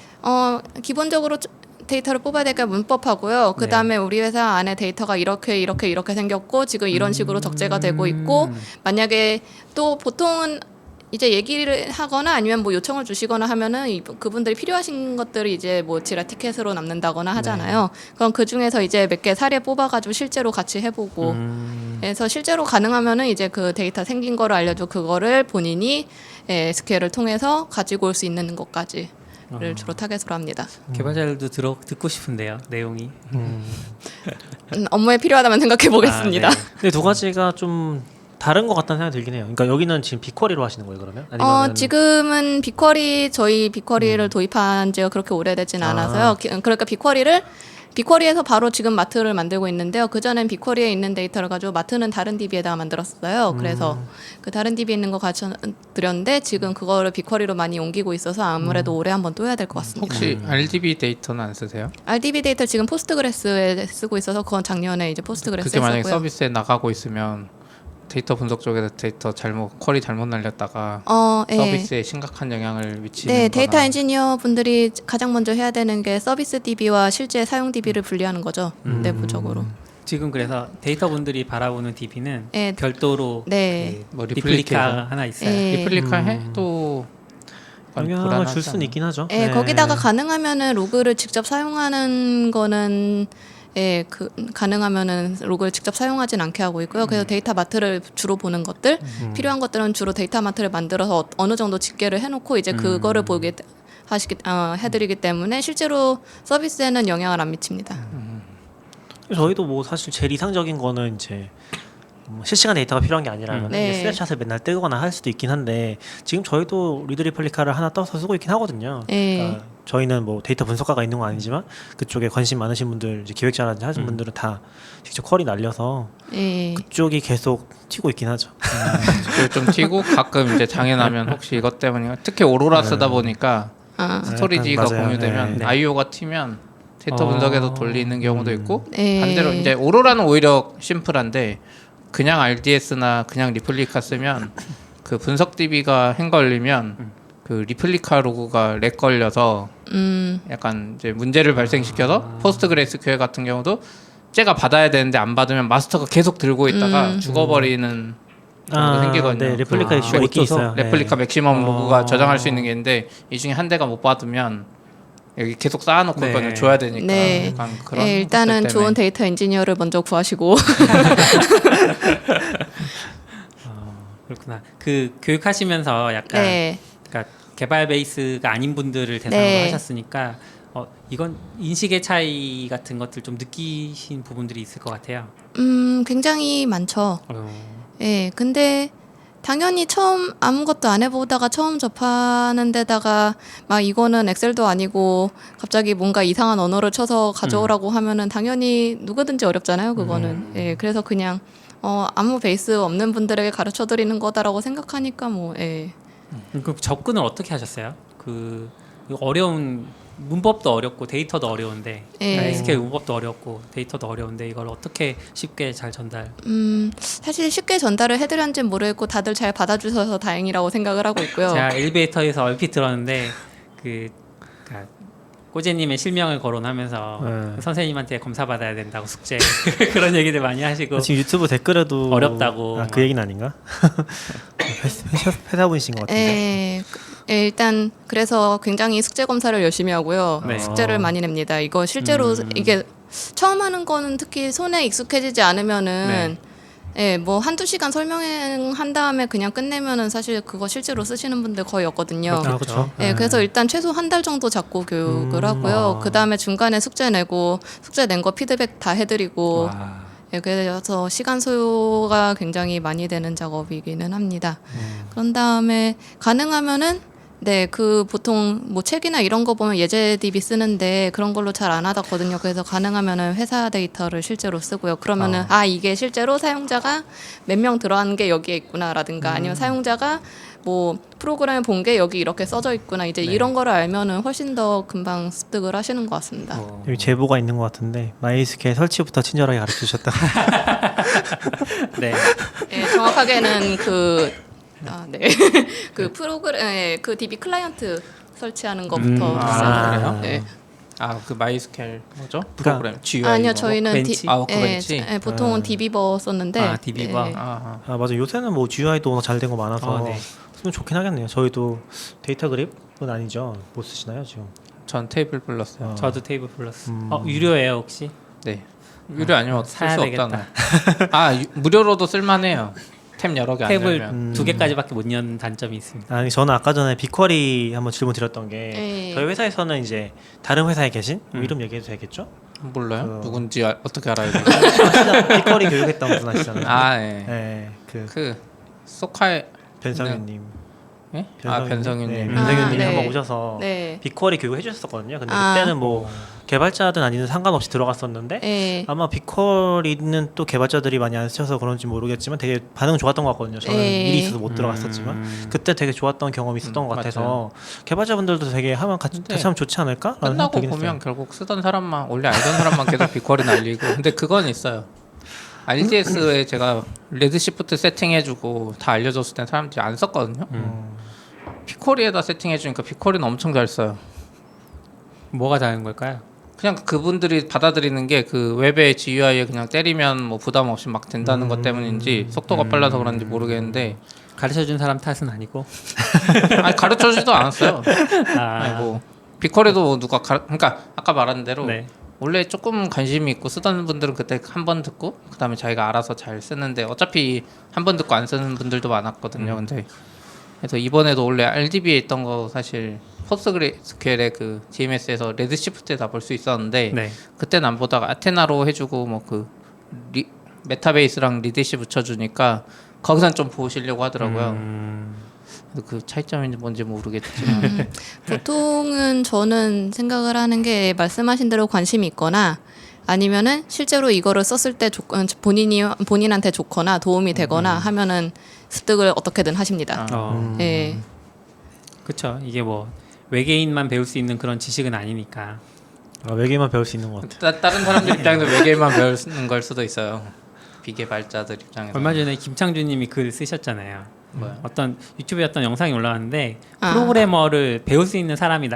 기본적으로 데이터를 뽑아야 되니까 문법하고요. 그 다음에 우리 회사 안에 데이터가 이렇게 생겼고 지금 이런 식으로 적재가 되고 있고 만약에 또 보통은 이제 얘기를 하거나 아니면 뭐 요청을 주시거나 하면은 그분들이 필요하신 것들을 이제 뭐 지라 티켓으로 남는다거나 하잖아요. 그럼 그 중에서 이제 몇 개 사례 뽑아가지고 실제로 같이 해보고 그래서 실제로 가능하면은 이제 그 데이터 생긴 거를 알려줘 그거를 본인이 SQL을 통해서 가지고 올 수 있는 것까지를 주로 타겟으로 합니다. 개발자들도 듣고 싶은데요, 내용이. 업무에 필요하다면 생각해 보겠습니다. 아, 네. 근데 두 가지가 좀 다른 것 같다는 생각이 들긴 해요. 그러니까 여기는 지금 빅쿼리로 하시는 거예요, 그러면? 아니면은 지금은 저희 빅쿼리를 도입한 지가 그렇게 오래되진 않아서요. 그러니까 빅쿼리에서 바로 지금 마트를 만들고 있는데요. 그전엔 빅쿼리에 있는 데이터를 가지고 마트는 다른 DB에다가 만들었어요. 그래서 그 다른 DB에 있는 거 가르쳐 드렸는데 지금 그거를 빅쿼리로 많이 옮기고 있어서 아무래도 올해 한번 또 해야 될 것 같습니다. 혹시 RDB 데이터는 안 쓰세요? RDB 데이터 지금 포스트그레스에 쓰고 있어서 그건 작년에 이제 포스트그레스에 그게 만약에 썼고요. 서비스에 나가고 있으면 데이터 분석 쪽에서 쿼리 잘못 날렸다가 예. 서비스에 심각한 영향을 미치는 네, 거나. 데이터 엔지니어 분들이 가장 먼저 해야 되는 게 서비스 DB와 실제 사용 DB를 분리하는 거죠. 내부적으로. 지금 그래서 데이터분들이 바라보는 DB는 네. 별도로 네. 그 뭐 리플리카 하나 있어요. 네. 리플리카 해도 영향을 줄 수는 있긴 하죠. 예, 거기다가 가능하면은 로그를 직접 사용하는 거는 가능하면은 로그를 직접 사용하진 않게 하고 있고요. 그래서 데이터 마트를 주로 보는 것들, 필요한 것들은 주로 데이터 마트를 만들어서 어느 정도 집계를 해놓고 이제 그거를 해드리기 때문에 실제로 서비스에는 영향을 안 미칩니다. 저희도 뭐 사실 제일 이상적인 거는 이제 뭐 실시간 데이터가 필요한 게 아니라면 네. 스냅샷을 맨날 뜨거나 할 수도 있긴 한데 지금 저희도 리드리플리카를 하나 떠서 쓰고 있긴 하거든요. 네. 그러니까 저희는 뭐 데이터 분석가가 있는 건 아니지만 그쪽에 관심 많으신 분들, 이제 기획자라든지 하신 분들은 다 직접 쿼리 날려서 예. 그쪽이 계속 튀고 있긴 하죠. 그걸 좀 튀고 가끔 이제 장애나면 혹시 이것 때문에 특히 오로라 쓰다 보니까 스토리지가 맞아요. 공유되면 네. IO가 튀면 데이터 분석에서 돌리는 경우도 있고 네. 반대로 이제 오로라는 오히려 심플한데 그냥 RDS나 그냥 리플리카 쓰면 그 분석 DB가 행 걸리면 그 리플리카 로그가 렉 걸려서 약간 이제 문제를 발생시켜서 포스트그레스QL 같은 경우도 쟤가 받아야 되는데 안 받으면 마스터가 계속 들고 있다가 죽어버리는 정도 생기거든요. 네, 레플리카 이슈가 있긴 있어요. 레플리카 네. 맥시멈 로그가 저장할 수 있는 게 있는데 이 중에 한 대가 못 받으면 여기 계속 쌓아놓고 네. 그거는 줘야 되니까 네. 약간 그런 예, 일단은 것들 때문에. 좋은 데이터 엔지니어를 먼저 구하시고 그렇구나. 그 교육하시면서 약간 네. 그러니까 개발 베이스가 아닌 분들을 대상으로 네. 하셨으니까 이건 인식의 차이 같은 것들 좀 느끼신 부분들이 있을 것 같아요. 굉장히 많죠. 예, 근데 당연히 처음 아무것도 안 해보다가 처음 접하는 데다가 막 이거는 엑셀도 아니고 갑자기 뭔가 이상한 언어를 쳐서 가져오라고 하면은 당연히 누구든지 어렵잖아요, 그거는. 예, 그래서 그냥 아무 베이스 없는 분들에게 가르쳐 드리는 거다라고 생각하니까 뭐 예. 그 접근을 어떻게 하셨어요? 그 어려운 문법도 어렵고 데이터도 어려운데 예. SQL 문법도 어렵고 데이터도 어려운데 이걸 어떻게 쉽게 잘 전달? 사실 쉽게 전달을 해드렸는지 모르겠고 다들 잘 받아주셔서 다행이라고 생각을 하고 있고요. 제가 엘리베이터에서 얼핏 들었는데 그러니까 꼬제님의 실명을 거론하면서 네. 그 선생님한테 검사 받아야 된다고 숙제 그런 얘기들 많이 하시고 지금 유튜브 댓글에도 어렵다고 그 얘기는 아닌가? 회사분이신 것 같은데. 일단 그래서 굉장히 숙제 검사를 열심히 하고요. 네. 숙제를 많이 냅니다. 이거 실제로 이게 처음 하는 거는 특히 손에 익숙해지지 않으면은 뭐 한두 시간 설명한 다음에 그냥 끝내면은 사실 그거 실제로 쓰시는 분들 거의 없거든요. 그렇죠. 그래서 일단 최소 한 달 정도 잡고 교육을 하고요. 그 다음에 중간에 숙제 내고 숙제 낸 거 피드백 다 해드리고. 그래서 시간 소요가 굉장히 많이 되는 작업이기는 합니다. 그런 다음에 가능하면은 그 보통 뭐 책이나 이런 거 보면 예제 DB 쓰는데 그런 걸로 잘 안 하거든요. 그래서 가능하면은 회사 데이터를 실제로 쓰고요. 그러면은 이게 실제로 사용자가 몇 명 들어간 게 여기에 있구나라든가 아니면 사용자가 뭐 프로그램을 본 게 여기 이렇게 써져 있구나 이제 이런 거를 알면은 훨씬 더 금방 습득을 하시는 것 같습니다. 여기 제보가 있는 것 같은데 MySQL 설치부터 친절하게 가르쳐 주셨다. 네. 정확하게는 그 프로그램 그 DB 클라이언트 설치하는 것부터 그래요? 네. 그 마이스켈 뭐죠? 그러니까 프로그램 GUI 아니요, 뭐. 저희는 벤치? 워크벤치. 보통은 DB버 썼는데 DB버. 맞아. 요새는 뭐 GUI도 워낙 잘 된 거 많아서 네. 쓰면 좋긴 하겠네요. 저희도 데이터 그립은 아니죠. 뭐 쓰시나요 지금? 전 테이블 플러스요. 저도 테이블 플러스. 유료예요 혹시? 네. 유료 아니면 쓸 사야 수 되겠다. 없잖아요. 무료로도 쓸만해요. 탭 여러 개 안 탭을 열면. 2개까지밖에 못 여는 단점이 있습니다. 아니 저는 아까 전에 빅쿼리 한번 질문 드렸던 게 네. 저희 회사에서는 이제 다른 회사에 계신 이름 얘기해도 되겠죠? 몰라요? 그- 누군지 어떻게 알아야 돼요? 빅쿼리 교육했던 분 아시잖아요. 네. 네, 그 소카이 변성윤님. 예? 변성윤님. 변성윤님. 네, 변성윤님이 네. 한번 오셔서 네. 빅쿼리 교육 해주셨었거든요. 근데 그때는 뭐 개발자든 아니든 상관없이 들어갔었는데 네. 아마 빅쿼리는 또 개발자들이 많이 안 쓰셔서 그런지 모르겠지만 되게 반응 좋았던 것 같거든요. 저는 네. 일이 있어서 못 들어갔었지만 그때 되게 좋았던 경험이 있었던 것 같아서 맞아요. 개발자분들도 되게 하면 같이 하면 좋지 않을까? 라는 끝나고 생각이 보면 들긴 했어요. 결국 쓰던 사람만 원래 알던 사람만 계속 빅쿼리 날리고 근데 그건 있어요. RDS에 제가 레드시프트 세팅해주고 다 알려줬을 땐 사람들이 안 썼거든요. 빅쿼리에다 세팅해주니까 빅쿼리는 엄청 잘 써요. 뭐가 다른 걸까요? 그냥 그분들이 받아들이는 게 그 웹의 GUI에 그냥 때리면 뭐 부담 없이 막 된다는 것 때문인지 속도가 빨라서 그런지 모르겠는데 가르쳐준 사람 탓은 아니고. 가르쳐주지도 않았어요. 아, 뭐 빅쿼리도 누가 그러니까 아까 말한 대로 네. 원래 조금 관심이 있고 쓰던 분들은 그때 한 번 듣고 그다음에 자기가 알아서 잘 쓰는데 어차피 한 번 듣고 안 쓰는 분들도 많았거든요. 근데 그래서 이번에도 원래 RDB에 있던 거 사실 포스트그레스QL의 그 GMS에서 레드시프트에 다 볼 수 있었는데 네. 그때는 안 보다가 아테나로 해주고 뭐 그 메타베이스랑 리디시 붙여주니까 거기선 좀 보시려고 하더라고요. 그래서 그 차이점이 뭔지 모르겠지만 보통은 저는 생각을 하는 게 말씀하신 대로 관심이 있거나 아니면은 실제로 이거를 썼을 때 본인한테 좋거나 도움이 되거나 하면은 습득을 어떻게든 하십니다. 예. 그렇죠. 이게 뭐 외계인만 배울 수 있는 그런 지식은 아니니까. 외계만 배울 수 있는 것 같아요. 다른 사람들 입장에서 외계만 배우는 걸 수도 있어요. 비개발자들 입장에서. 얼마 전에 김창준님이 글 쓰셨잖아요. 뭐요? 어떤 유튜브에 어떤 영상이 올라왔는데 프로그래머를 배울 수 있는 사람이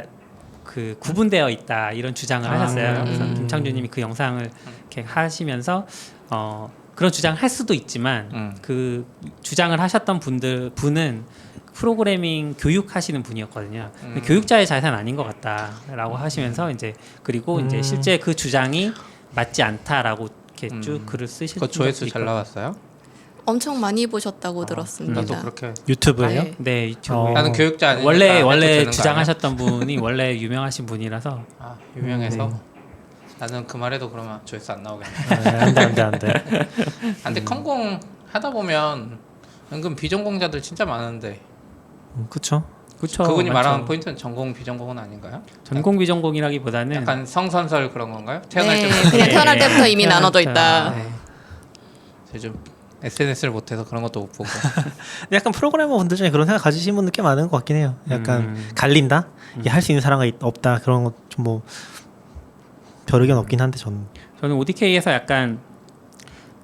그 구분되어 있다 이런 주장을 하셨어요. 그래서 김창준님이 그 영상을 이렇게 하시면서 그런 주장을 할 수도 있지만 그 주장을 하셨던 분은 프로그래밍 교육하시는 분이었거든요. 근데 교육자의 자세는 아닌 것 같다라고 하시면서 이제 그리고 이제 실제 그 주장이 맞지 않다라고 이렇게 쭉 글을 쓰신 그거 조회수 적도 잘 있거든요. 나왔어요? 엄청 많이 보셨다고 들었습니다. 나도 그렇게. 유튜브예요? 네. 네, 유튜브. 나는 교육자 아니니까 원래 해도 되는 거 주장하셨던 분이 원래 유명하신 분이라서 아니야? 유명해서. 나는 그 말해도 그러면 조회수 안 나오겠네. 안돼. 근데 컴공 하다 보면 은근 비전공자들 진짜 많은데 그렇죠. 그쵸, 그분이 맞죠. 말하는 포인트는 전공 비전공은 아닌가요? 전공 비전공이라기보다는 약간 성선설 그런 건가요? 태어날 때부터 그냥 네. 태어날 때부터 이미 태어날 나눠져 때부터. 있다. 네. 요즘 SNS를 못해서 그런 것도 못 보고. 약간 프로그래머 분들 중에 그런 생각 가지신 분들 꽤 많은 것 같긴 해요. 약간 갈린다, 할 수 있는 사람이 없다 그런 것 좀 뭐 별 의견 없긴 한데 저는 ODK에서 약간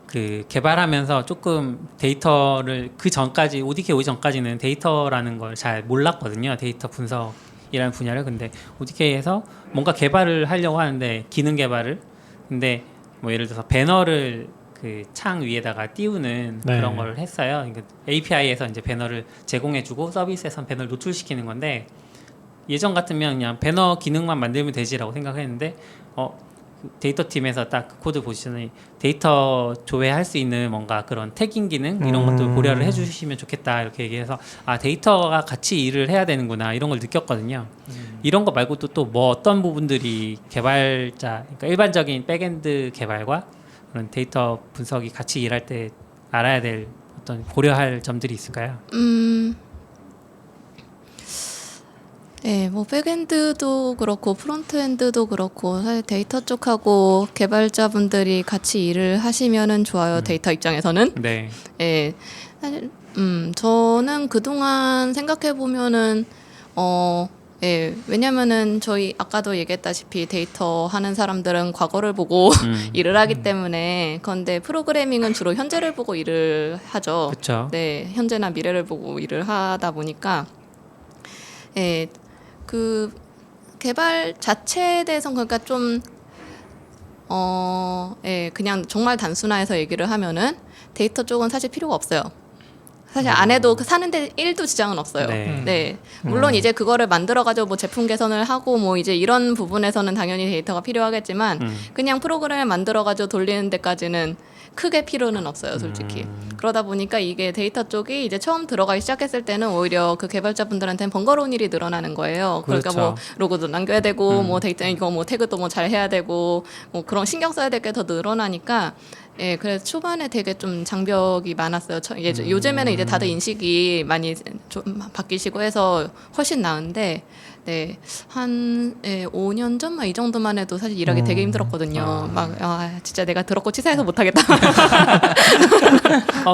그 개발하면서 조금 데이터를 그 전까지 ODK 오기 전까지는 데이터라는 걸 잘 몰랐거든요. 데이터 분석이라는 분야를. 근데 ODK에서 뭔가 개발을 하려고 하는데 기능 개발을 근데 뭐 예를 들어서 배너를 그 창 위에다가 띄우는 네. 그런 걸 했어요. 그러니까 API에서 이제 배너를 제공해주고 서비스에선 배너를 노출시키는 건데 예전 같으면 그냥 배너 기능만 만들면 되지라고 생각했는데 데이터 팀에서 딱 그 코드 보시더니 데이터 조회할 수 있는 뭔가 그런 태깅 기능 이런 것들 고려를 해주시면 좋겠다 이렇게 얘기해서 아 데이터가 같이 일을 해야 되는구나 이런 걸 느꼈거든요. 이런 거 말고 또 뭐 어떤 부분들이 개발자 그러니까 일반적인 백엔드 개발과 그런 데이터 분석이 같이 일할 때 알아야 될 어떤 고려할 점들이 있을까요? 네, 뭐 백엔드도 그렇고 프론트엔드도 그렇고 사실 데이터 쪽하고 개발자분들이 같이 일을 하시면은 좋아요. 데이터 입장에서는. 네. 예. 사실 저는 그동안 생각해 보면은 예, 왜냐면은 저희 아까도 얘기했다시피 데이터 하는 사람들은 과거를 보고 일을 하기 때문에 그런데 프로그래밍은 주로 현재를 보고 일을 하죠. 그렇죠. 네, 현재나 미래를 보고 일을 하다 보니까 예, 그 개발 자체에 대해서는 그러니까 좀 예, 그냥 정말 단순화해서 얘기를 하면은 데이터 쪽은 사실 필요가 없어요. 사실 안 해도 사는데 1도 지장은 없어요. 네. 네. 물론 이제 그거를 만들어가지고 뭐 제품 개선을 하고 뭐 이제 이런 부분에서는 당연히 데이터가 필요하겠지만 그냥 프로그램을 만들어가지고 돌리는 데까지는 크게 필요는 없어요, 솔직히. 그러다 보니까 이게 데이터 쪽이 이제 처음 들어가기 시작했을 때는 오히려 그 개발자분들한테는 번거로운 일이 늘어나는 거예요. 그러니까 그렇죠. 뭐 로고도 남겨야 되고 뭐 데이터 이거 뭐 태그도 뭐 잘 해야 되고 뭐 그런 신경 써야 될 게 더 늘어나니까 예, 그래서 초반에 되게 좀 장벽이 많았어요. 요즘에는 이제 다들 인식이 많이 좀 바뀌시고 해서 훨씬 나은데, 네, 한 5년 전 막 이 정도만 해도 사실 일하기 되게 힘들었거든요. 진짜 내가 더럽고 치사해서 못하겠다.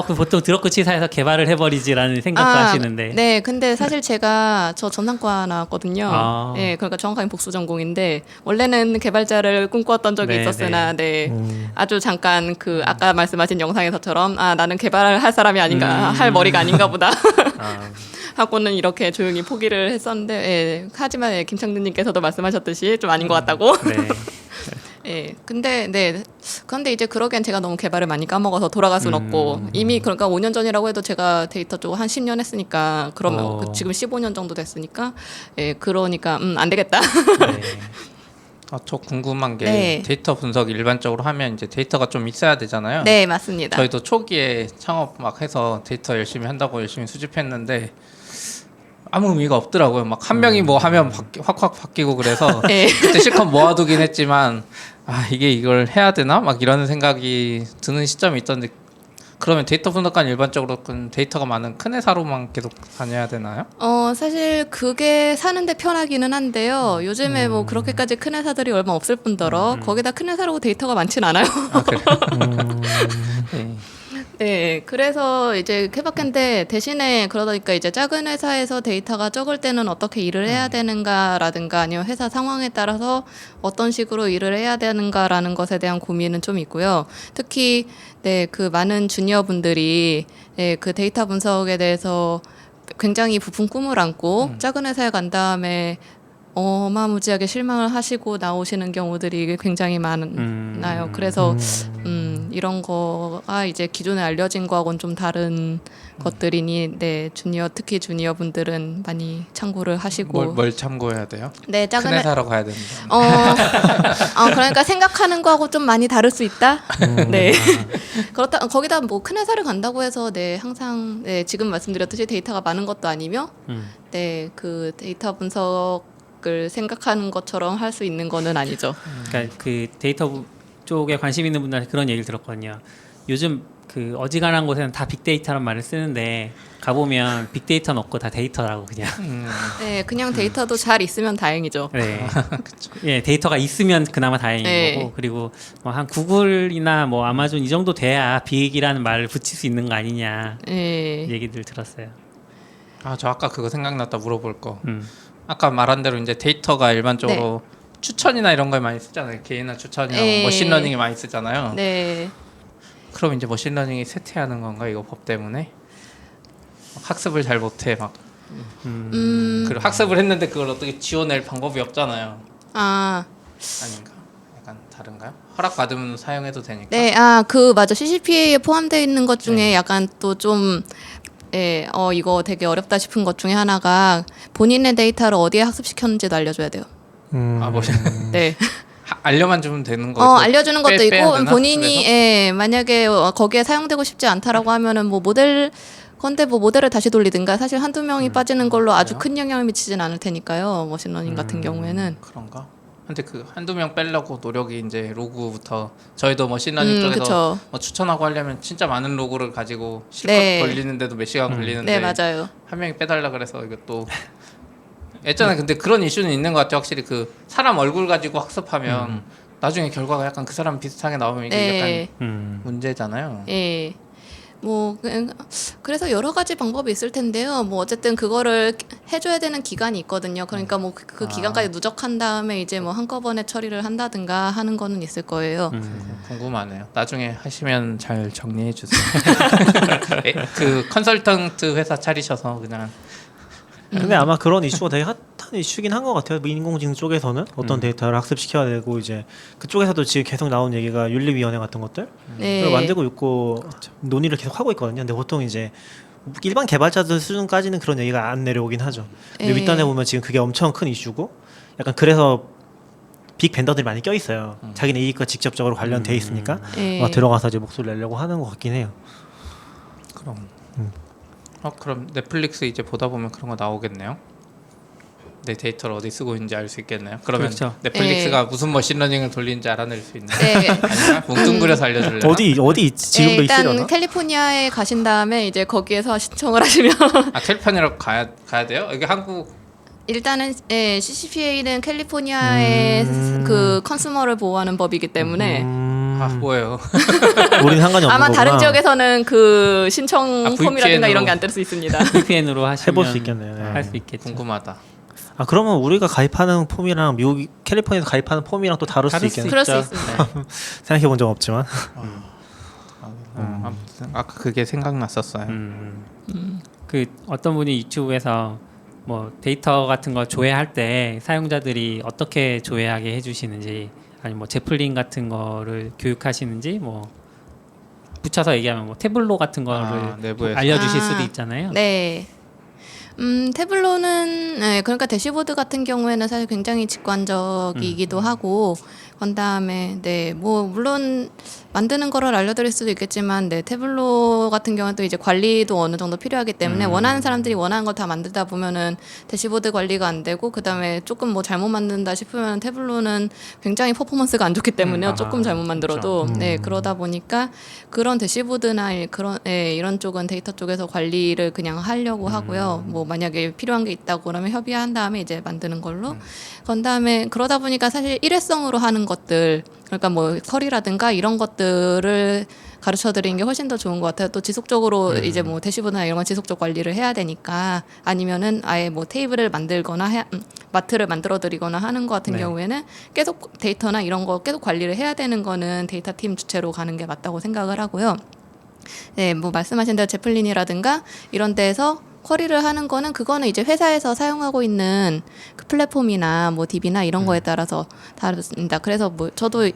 그 보통 드럽고 치사해서 개발을 해버리지라는 생각도 하시는데. 네, 근데 사실 저 전산과 나왔거든요. 네, 그러니까 정확하게 복수 전공인데 원래는 개발자를 꿈꾸었던 적이 네, 있었으나, 네, 아주 잠깐 그 아까 말씀하신 영상에서처럼 나는 개발을 할 사람이 아닌가, 할 머리가 아닌가 보다. 하고는 이렇게 조용히 포기를 했었는데, 예, 하지만 김창준님께서도 말씀하셨듯이 좀 아닌 것 같다고. 네. 예, 그런데 이제 그러기엔 제가 너무 개발을 많이 까먹어서 돌아갈 순 없고 이미 그러니까 5년 전이라고 해도 제가 데이터 쪽 한 10년 했으니까 그러면 지금 15년 정도 됐으니까 예, 그러니까 안 되겠다. 네. 저 궁금한 게 네. 데이터 분석 일반적으로 하면 이제 데이터가 좀 있어야 되잖아요. 네, 맞습니다. 저희도 초기에 창업 막 해서 데이터 열심히 한다고 열심히 수집했는데 아무 의미가 없더라고요. 막 한 명이 뭐 하면 확확 바뀌고 그래서 네. 그때 실컷 모아두긴 했지만 이걸 해야 되나? 막 이런 생각이 드는 시점이 있던데 그러면 데이터 분석관 일반적으로 데이터가 많은 큰 회사로만 계속 다녀야 되나요? 사실 그게 사는데 편하기는 한데요. 요즘에 뭐 그렇게까지 큰 회사들이 얼마 없을 뿐더러 거기다 큰 회사라고 데이터가 많진 않아요. 그래요? 네. 네, 그래서 이제 케바캔데 대신에 그러니까 이제 작은 회사에서 데이터가 적을 때는 어떻게 일을 해야 되는가라든가 아니면 회사 상황에 따라서 어떤 식으로 일을 해야 되는가라는 것에 대한 고민은 좀 있고요. 특히 그 많은 주니어 분들이 그 데이터 분석에 대해서 굉장히 부푼 꿈을 안고 작은 회사에 간 다음에 어마무지하게 실망을 하시고 나오시는 경우들이 굉장히 많아요. 그래서 이런 거가 이제 기존에 알려진 거하고는 좀 다른 것들이니 특히 주니어 분들은 많이 참고를 하시고 뭘 참고해야 돼요? 네, 큰 회사라고 해야 됩니다. 그러니까 생각하는 거하고 좀 많이 다를 수 있다. 네. 그렇다. 거기다 뭐 큰 회사를 간다고 해서 항상 지금 말씀드렸듯이 데이터가 많은 것도 아니며 그 데이터 분석을 생각하는 것처럼 할 수 있는 거는 아니죠. 그러니까 그 데이터 쪽에 관심 있는 분들한테 그런 얘기를 들었거든요. 요즘 그 어지간한 곳에는 다 빅데이터란 말을 쓰는데 가보면 빅데이터는 없고 다 데이터라고 그냥. 네, 그냥 데이터도 잘 있으면 다행이죠. 네. 예, 데이터가 있으면 그나마 다행인 네. 거고 그리고 뭐 한 구글이나 뭐 아마존 이 정도 돼야 빅이라는 말을 붙일 수 있는 거 아니냐 네. 얘기들 들었어요. 저 아까 그거 생각났다 물어볼 거. 아까 말한 대로 이제 데이터가 일반적으로 추천이나 이런 걸 많이 쓰잖아요. 개인화 추천이나 네. 머신러닝이 많이 쓰잖아요. 네. 그럼 이제 머신러닝이 쇠퇴하는 건가 이거 법 때문에? 학습을 잘 못해 막. 그리고 학습을 했는데 그걸 어떻게 지워낼 방법이 없잖아요. 아, 아닌가? 약간 다른가요? 허락 받으면 사용해도 되니까. 네, 맞아. CCPA에 포함되어 있는 것 중에 약간 또 좀, 이거 되게 어렵다 싶은 것 중에 하나가 본인의 데이터를 어디에 학습시켰는지도 알려줘야 돼요. 네. 알려만 주면 되는 거예요. 알려주는 것도 빼야 있고 되나? 본인이 만약에 거기에 사용되고 싶지 않다라고 하면은 뭐 모델을 다시 돌리든가 사실 한두 명이 빠지는 걸로 아주 그래요? 큰 영향을 미치진 않을 테니까요. 머신러닝 같은 경우에는. 그런가? 근데 그 한두 명 빼려고 노력이 이제 로그부터 저희도 머신러닝 쪽에서 그쵸. 뭐 추천하고 하려면 진짜 많은 로그를 가지고 실컷 네. 걸리는데도 몇 시간 걸리는데 네, 맞아요. 한 명이 빼달라 그래서 이것도 예전에 근데 그런 이슈는 있는 것 같아요. 확실히 그 사람 얼굴 가지고 학습하면 나중에 결과가 약간 그 사람 비슷하게 나오면 이게 네. 약간 문제잖아요. 예. 뭐 그래서 여러 가지 방법이 있을 텐데요. 뭐 어쨌든 그거를 해줘야 되는 기간이 있거든요. 그러니까 뭐 그 기간까지 누적한 다음에 이제 뭐 한꺼번에 처리를 한다든가 하는 거는 있을 거예요. 궁금하네요. 나중에 하시면 잘 정리해 주세요. 그 컨설턴트 회사 차리셔서 그냥 근데 아마 그런 이슈가 되게 핫한 이슈긴 한 것 같아요. 뭐 인공지능 쪽에서는 어떤 데이터를 학습시켜야 되고 이제 그쪽에서도 지금 계속 나온 얘기가 윤리위원회 같은 것들 네. 를 만들고 있고 논의를 계속 하고 있거든요. 근데 보통 이제 일반 개발자들 수준까지는 그런 얘기가 안 내려오긴 하죠. 근데 네. 윗단에 보면 지금 그게 엄청 큰 이슈고 약간 그래서 빅 벤더들이 많이 껴 있어요. 자기네 이익과 직접적으로 관련돼 있으니까 예. 막 들어가서 이제 목소리 내려고 하는 것 같긴 해요. 그럼 그럼 넷플릭스 이제 보다 보면 그런 거 나오겠네요. 내 데이터를 어디 쓰고 있는지 알 수 있겠네요. 그러면 그렇죠. 넷플릭스가 무슨 머신러닝을 돌리는지 알아낼 수 있나요? 네. 아닌가? 뭉뚱그려서 알려줄래요? 어디 있지? 지금도 일단 있으려나? 캘리포니아에 가신 다음에 이제 거기에서 신청을 하시면 캘리포니아로 가야 돼요? 여기 한국 일단은 CCPA는 캘리포니아의 그 컨슈머를 보호하는 법이기 때문에 뭐예요? 우린 상관이 없는 아마 거구나. 다른 지역에서는 그 신청 폼이라든가 VPN 으로. 이런 게 안 뜰 수 있습니다. VPN으로 하시면 해볼 수 있겠네요. 네. 할 수 있겠죠. 궁금하다. 아 그러면 우리가 가입하는 폼이랑 미국 캘리포니아에서 가입하는 폼이랑 또 다를 수 다를 수 있겠네. 그럴 수 있죠. 있습니다. 생각해 본 적 없지만. 아무튼 아까 그게 생각났었어요. 그 어떤 분이 유튜브에서 뭐 데이터 같은 거 조회할 때 사용자들이 어떻게 조회하게 해주시는지 아니 뭐 제플린 같은 거를 교육하시는지 뭐 붙여서 얘기하면 뭐 태블로 같은 거를 내부에서. 알려주실 수도 있잖아요. 네. 태블로는 그러니까 대시보드 같은 경우에는 사실 굉장히 직관적이기도 하고 그다음에 뭐 물론 만드는 거를 알려드릴 수도 있겠지만 태블로 같은 경우는 또 이제 관리도 어느 정도 필요하기 때문에 원하는 사람들이 원하는 걸 다 만들다 보면은 대시보드 관리가 안 되고 그다음에 조금 뭐 잘못 만든다 싶으면 태블로는 굉장히 퍼포먼스가 안 좋기 때문에 조금 잘못 만들어도 그러다 보니까 그런 대시보드나 이런 쪽은 데이터 쪽에서 관리를 그냥 하려고 하고요. 뭐 만약에 필요한 게 있다고 그러면 협의한 다음에 이제 만드는 걸로. 그다음에 그러다 보니까 사실 일회성으로 하는 것들 그러니까 뭐 컬이라든가 이런 것들을 가르쳐 드리는 게 훨씬 더 좋은 것 같아요. 또 지속적으로 이제 뭐 대시보드나 이런 건 지속적 관리를 해야 되니까 아니면은 아예 뭐 테이블을 만들거나 마트를 만들어 드리거나 하는 것 같은 경우에는 계속 데이터나 이런 거 계속 관리를 해야 되는 거는 데이터 팀 주체로 가는 게 맞다고 생각을 하고요. 네, 뭐 말씀하신 대로 제플린이라든가 이런 데에서 쿼리를 하는 거는 그거는 이제 회사에서 사용하고 있는 그 플랫폼이나 뭐 DB나 이런 거에 따라서 다릅니다. 그래서 뭐 저도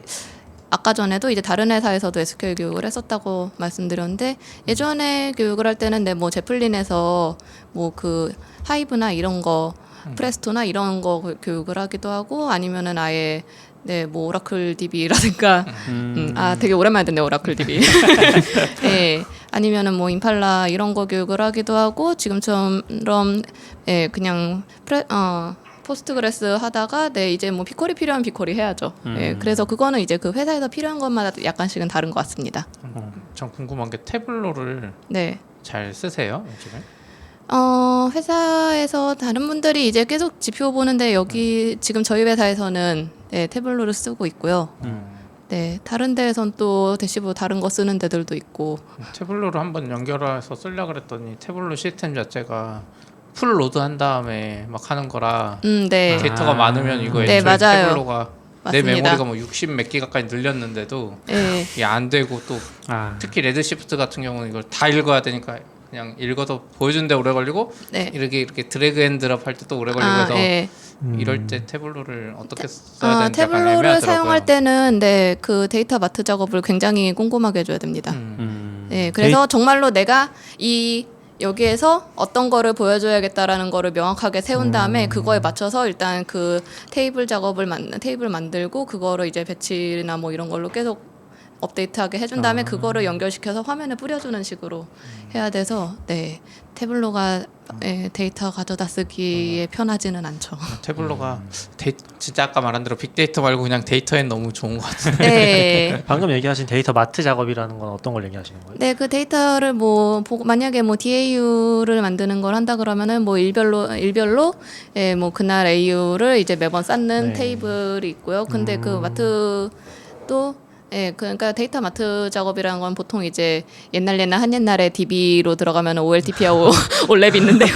아까 전에도 이제 다른 회사에서도 SQL 교육을 했었다고 말씀드렸는데 예전에 교육을 할 때는 뭐 제플린에서 뭐 그 하이브나 이런 거 프레스토나 이런 거 교육을 하기도 하고 아니면은 아예 뭐 오라클 DB라든가 되게 오랜만에 듣네 오라클 DB. 네, 아니면은 뭐 임팔라 이런 거 교육을 하기도 하고 지금처럼 그냥 포스트그레스 하다가 네 이제 뭐 비쿼리 필요하면 비쿼리 해야죠. 네, 그래서 그거는 이제 그 회사에서 필요한 것마다 약간씩은 다른 것 같습니다. 전 궁금한 게 태블로를 네. 잘 쓰세요 요즘에? 회사에서 다른 분들이 이제 계속 지표 보는데 여기 지금 저희 회사에서는 네, 태블로를 쓰고 있고요. 네, 다른 데에선 또 대시보 다른 거 쓰는 데들도 있고. 태블로를 한번 연결해서 쓰려 그랬더니 태블로 시스템 자체가 풀 로드 한 다음에 막 하는 거라 네. 데이터가 많으면 이거 네, 애초에 맞아요. 태블로가 내 맞습니다. 메모리가 뭐 60 몇 기가까지 늘렸는데도 네. 이게 안 되고 또 특히 레드시프트 같은 경우는 이걸 다 읽어야 되니까 그냥 읽어서 보여주는데 오래 걸리고 네. 이렇게 드래그 앤 드랍 할 때 또 오래 걸리고 해서 네. 이럴 때 태블로를 어떻게 써야 되는지 약간 태블로를 애매하더라고요. 사용할 때는 네, 그 데이터 마트 작업을 굉장히 꼼꼼하게 해줘야 됩니다. 네, 그래서 정말로 내가 이 여기에서 어떤 거를 보여줘야겠다라는 거를 명확하게 세운 다음에 그거에 맞춰서 일단 그 테이블 테이블 만들고 그거를 이제 배치나 뭐 이런 걸로 계속 업데이트하게 해준 다음에 그거를 연결시켜서 화면에 뿌려주는 식으로 해야 돼서 네 태블로가 데이터 가져다 쓰기에 편하지는 않죠. 태블로가 진짜 아까 말한 대로 빅데이터 말고 그냥 데이터엔 너무 좋은 것 같아요. 네. 방금 얘기하신 데이터 마트 작업이라는 건 어떤 걸 얘기하시는 거예요? 네, 그 데이터를 뭐 만약에 뭐 DAU를 만드는 걸 한다 그러면은 뭐 일별로 뭐 그날 AU를 이제 매번 쌓는 네. 테이블이 있고요. 근데 그 마트도 그러니까 데이터 마트 작업이라는 건 보통 이제 옛날 한옛날에 DB로 들어가면 OLTP하고 올랩 있는데요.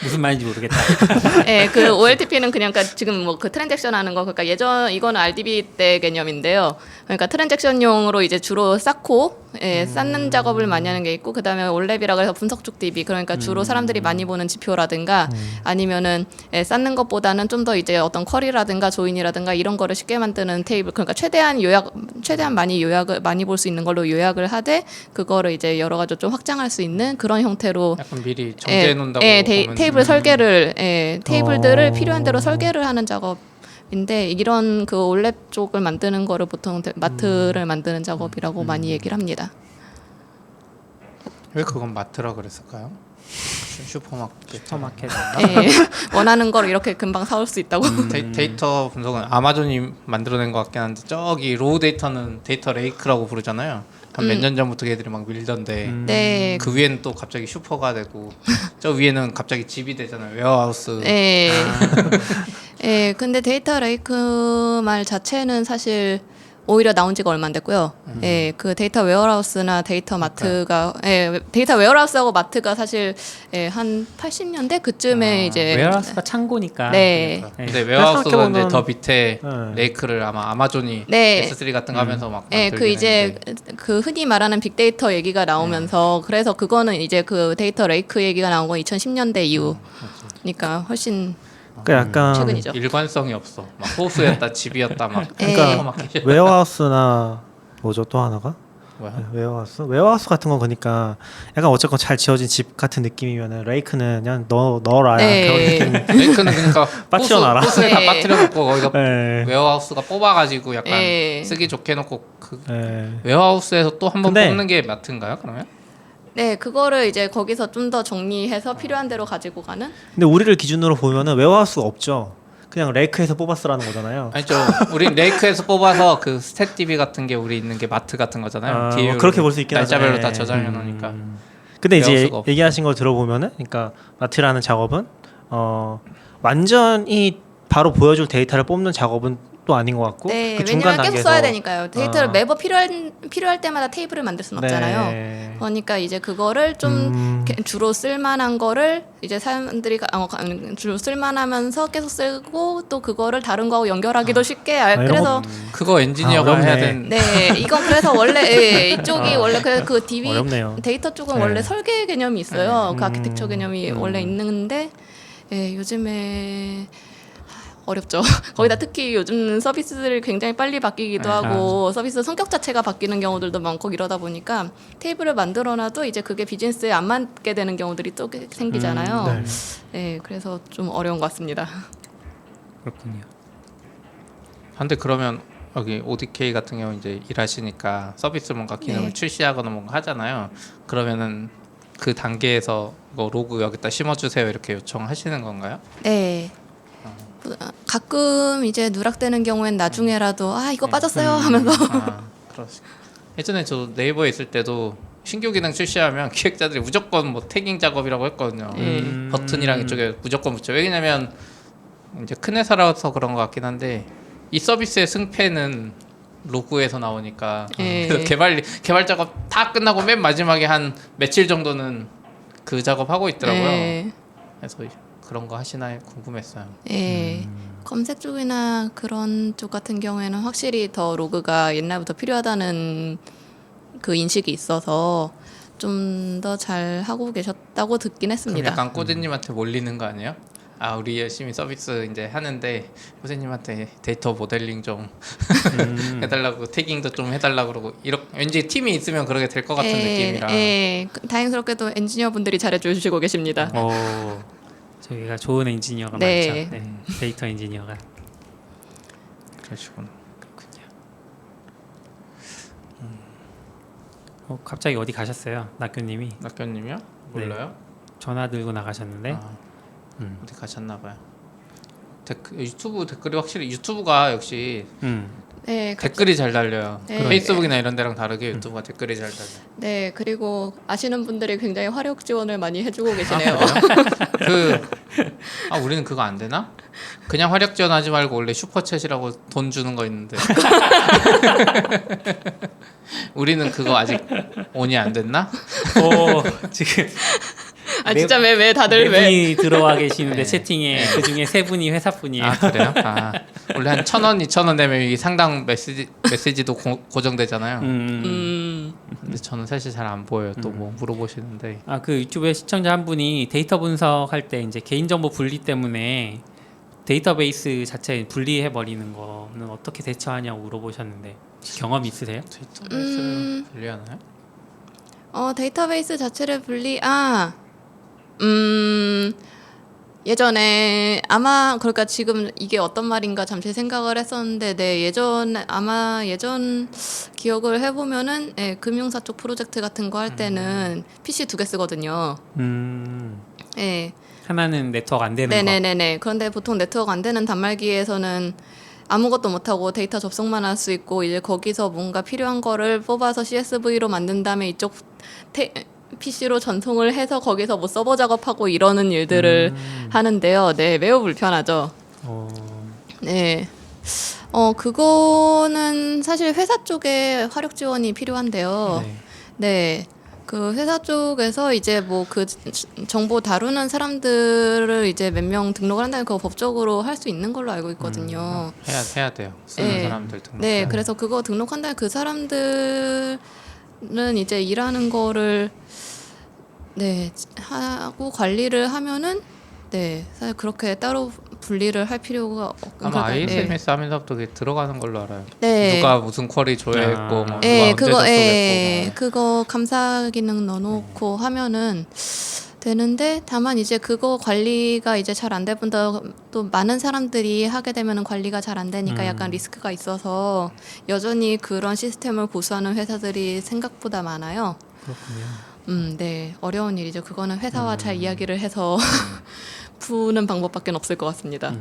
무슨 말인지 모르겠다. 네, 그 OLTP는 그냥 그러니까 지금 뭐 그 트랜잭션 하는 거 그러니까 이거는 RDB 때 개념인데요. 그러니까 트랜잭션용으로 이제 주로 쌓고 쌓는 작업을 많이 하는 게 있고 그다음에 올랩이라고 해서 분석축 DB 그러니까 주로 사람들이 많이 보는 지표라든가 아니면은 쌓는 것보다는 좀 더 이제 어떤 쿼리라든가 조인이라든가 이런 거를 쉽게 만드는 테이블 그러니까 최대한 많이 볼 수 있는 걸로 요약을 하되 그거를 이제 여러 가지 좀 확장할 수 있는 그런 형태로 약간 미리 정제해 놓는다고 보면 테이블 설계를 테이블들을 필요한 대로 설계를 하는 작업인데 이런 그 올랩 쪽을 만드는 거를 보통 마트를 만드는 작업이라고 많이 얘기를 합니다. 왜 그건 마트라 그랬을까요? 슈퍼마켓. 원하는 걸 이렇게 금방 사올 수 있다고. 데이터 분석은 아마존이 만들어낸 것 같긴 한데 저기 로우 데이터는 데이터 레이크라고 부르잖아요. 한 몇 년 전부터 걔들이 막 밀던데 네. 그 위에는 또 갑자기 슈퍼가 되고 저 위에는 갑자기 집이 되잖아요. 웨어하우스. 근데 데이터 레이크 말 자체는 사실 오히려 나온 지가 얼마 안 됐고요. 그 데이터 웨어하우스나 데이터 마트가 데이터 웨어하우스하고 마트가 사실 한 80년대 그쯤에 이제 웨어하우스가 창고니까. 네. 그러니까. 근데 웨어하우스가 생각해보면- 이제 더 밑에 네. 레이크를 아마 아마존이 네. S3 같은 거 하면서 막 그 만들긴 이제 했는데. 그 흔히 말하는 빅데이터 얘기가 나오면서 그래서 그거는 이제 그 데이터 레이크 얘기가 나온 건 2010년대 이후니까 훨씬 그러니까 약간 최근이죠. 일관성이 없어. 막 호수였다 집이었다 막. 그러니까 슈퍼마켓. 웨어하우스나 뭐죠 또 하나가? 뭐야? 웨어하우스 같은 건 그러니까 약간 어쨌건 잘 지어진 집 같은 느낌이면은 레이크는 그냥 넣어라 네. 그런 느낌. 레이크는 그러니까 빠뜨려놔라. 호수에 네. 다 빠뜨려 놓고 거기다 네. 웨어하우스가 뽑아가지고 약간 네. 쓰기 좋게 놓고 그 네. 웨어하우스에서 또 한 번 근데- 뽑는 게 마트인가요? 그러면? 네, 그거를 이제 거기서 좀 더 정리해서 필요한 대로 가지고 가는. 근데 우리를 기준으로 보면은 웨어하우스가 없죠. 그냥 레이크에서 뽑았으라는 거잖아요. 아니죠. 우린 레이크에서 뽑아서 그 스탯DB 같은 게 우리 있는 게 마트 같은 거잖아요. 아, DAU 로 그렇게 볼 수 있긴 하죠. 날짜별로 네. 다 저장해 놓으니까. 근데 이제 웨어하우스가 없어. 얘기하신 걸 들어보면은, 그러니까 마트라는 작업은 완전히 바로 보여줄 데이터를 뽑는 작업은 또 아닌 것 같고, 네, 그 중간 왜냐면 계속 단계에서 써야 되니까요. 데이터를 아. 매번 필요할 때마다 테이블을 만들 수는 없잖아요. 네. 그러니까 이제 그거를 좀 주로 쓸만한 거를 이제 사람들이 주로 쓸만하면 계속 쓰고 또 그거를 다른 거하고 연결하기도 쉽게 이런 그래서 그거 엔지니어가 어렵네. 해야 되는. 네 이건 그래서 원래 이쪽이 원래 그 DB 어렵네요. 데이터 쪽은 네. 원래 설계 개념이 있어요. 그 아키텍처 개념이 원래 음. 있는데 요즘에 어렵죠. 거기다 특히 요즘 서비스들이 굉장히 빨리 바뀌기도 하고 서비스 성격 자체가 바뀌는 경우들도 많고 이러다 보니까 테이블을 만들어놔도 이제 그게 비즈니스에 안 맞게 되는 경우들이 또 생기잖아요. 네. 네, 그래서 좀 어려운 것 같습니다. 그렇군요. 근데 그러면 여기 ODK 같은 경우 이제 일하시니까 서비스 뭔가 기능을 네. 출시하거나 뭔가 하잖아요. 그러면은 그 단계에서 뭐 로그 여기다 심어주세요 이렇게 요청하시는 건가요? 네. 가끔 이제 누락되는 경우엔 나중에라도 이거 빠졌어요 하면서 그렇지. 예전에 저 네이버에 있을 때도 신규 기능 출시하면 기획자들이 무조건 뭐 태깅 작업이라고 했거든요. 버튼이랑 이쪽에 무조건 붙여. 왜냐면 이제 큰 회사라서 그런 것 같긴 한데 이 서비스의 승패는 로그에서 나오니까 그래서 개발 작업 다 끝나고 맨 마지막에 한 며칠 정도는 그 작업 하고 있더라고요. 그래서 그런 거 하시나 궁금했어요. 검색 쪽이나 그런 쪽 같은 경우에는 확실히 더 로그가 옛날부터 필요하다는 그 인식이 있어서 좀 더 잘 하고 계셨다고 듣긴 그럼 했습니다. 약간 꼬지님한테 몰리는 거 아니에요? 우리 열심히 서비스 이제 하는데 꼬지님한테 데이터 모델링 좀 해달라고 태깅도 좀 해달라고 그러고 왠지 팀이 있으면 그러게 될 것 같은 느낌이라. 다행스럽게도 엔지니어분들이 잘해주시고 계십니다. 저희가 좋은 엔지니어가 네. 많죠. 네. 데이터 엔지니어가. 그러시구나. 갑자기 어디 가셨어요, 낙교님이? 낙교님이요? 몰라요? 전화 들고 나가셨는데. 어디 가셨나 봐요. 유튜브 댓글이 확실히 유튜브가 역시 네, 댓글이 잘 달려요. 네. 페이스북이나 이런 데랑 다르게 유튜브가 댓글이 잘 달려요. 네, 그리고 아시는 분들이 굉장히 화력 지원을 많이 해주고 계시네요. 우리는 그거 안 되나? 그냥 화력 지원하지 말고 원래 슈퍼챗이라고 돈 주는 거 있는데 우리는 그거 아직 온이 안 됐나? 지금 진짜 왜 다들 네 왜? 분이 들어와 계시는데 네. 채팅에 그 중에 3분이 회사 분이에요. 그래요? 원래 한 1,000원, 2,000원 내면 이 상당 메시지도 고정되잖아요. 근데 저는 사실 잘 안 보여요. 또 뭐 물어보시는데. 그 유튜브에 시청자 한 분이 데이터 분석할 때 이제 개인정보 분리 때문에 데이터베이스 자체 분리해 버리는 거는 어떻게 대처하냐고 물어보셨는데 경험 있으세요? 데이터베이스를 분리하나요? 데이터베이스 자체를 예전에 아마 그러니까 지금 이게 어떤 말인가 잠시 생각을 했었는데 예전 기억을 해보면은 금융사 쪽 프로젝트 같은 거 할 때는 PC 2개 쓰거든요. 하나는 네트워크 안 되는 네네네네. 그런데 보통 네트워크 안 되는 단말기에서는 아무것도 못하고 데이터 접속만 할 수 있고 이제 거기서 뭔가 필요한 거를 뽑아서 CSV로 만든 다음에 이쪽 PC로 전송을 해서 거기서 뭐 서버 작업하고 이러는 일들을 하는데요. 네, 매우 불편하죠. 네. 그거는 사실 회사 쪽에 화력 지원이 필요한데요. 네. 그 회사 쪽에서 이제 뭐 그 정보 다루는 사람들을 이제 몇 명 등록을 한다면 그거 법적으로 할 수 있는 걸로 알고 있거든요. 해야 돼요. 쓰는 사람들 등록. 네, 그래서 그거 등록한 다음에 그 사람들은 이제 일하는 거를 하고 관리를 하면은 사실 그렇게 따로 분리를 할 필요가 아마 ISMS 하면서부터 그게 들어가는 걸로 알아요. 네. 누가 무슨 쿼리 줘야 했고 뭐 누가 네, 언제 접속했고 뭐. 그거 감사 기능 넣어놓고 하면은 되는데 다만 이제 그거 관리가 이제 잘 안 되면 또 많은 사람들이 하게 되면은 관리가 잘 안 되니까 약간 리스크가 있어서 여전히 그런 시스템을 고수하는 회사들이 생각보다 많아요. 그렇군요. 네, 어려운 일이죠. 그거는 회사와 잘 이야기를 해서 푸는 방법밖에 없을 것 같습니다.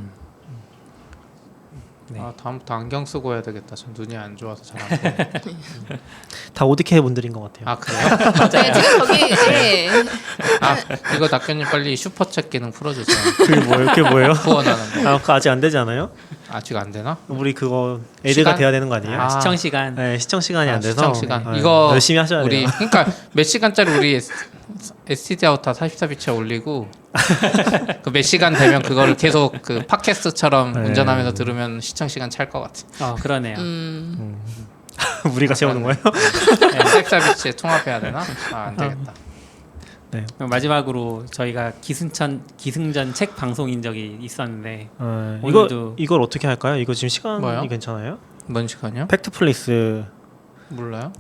다음부터 안경 쓰고 해야 되겠다. 전 눈이 안 좋아서 잘 안 보여요. 다 오디케이 분들인 것 같아요. 그래요? 네, 지금 거기 이거 낙견님 빨리 슈퍼챗 기능 풀어주세요. 그게 뭐예요? 후원하는 거. 그거 아직 안 되지 않아요? 아직 안 되나? 우리 그거 애드가 시간? 돼야 되는 거 아니에요? 시청 시간. 네, 시청 시간이 안 돼서 시청 시간. 네, 이거 열심히 하셔야 우리 돼요. 그러니까 몇 시간짜리 우리 STD 아우터 44비치에 올리고 그 몇 시간 되면 그거를 계속 그 팟캐스트처럼 네. 운전하면서 들으면 시청 시간 찰 것 같아. 그러네요. 우리가 세우는 거예요? 44비치에 통합해야 되나? 안 되겠다. 그럼 마지막으로 저희가 기승전 책 방송인 적이 있었는데 오늘도 이걸 어떻게 할까요? 이거 지금 시간이 뭐요? 괜찮아요? 뭔 시간이요? 팩트플레이스 몰라요?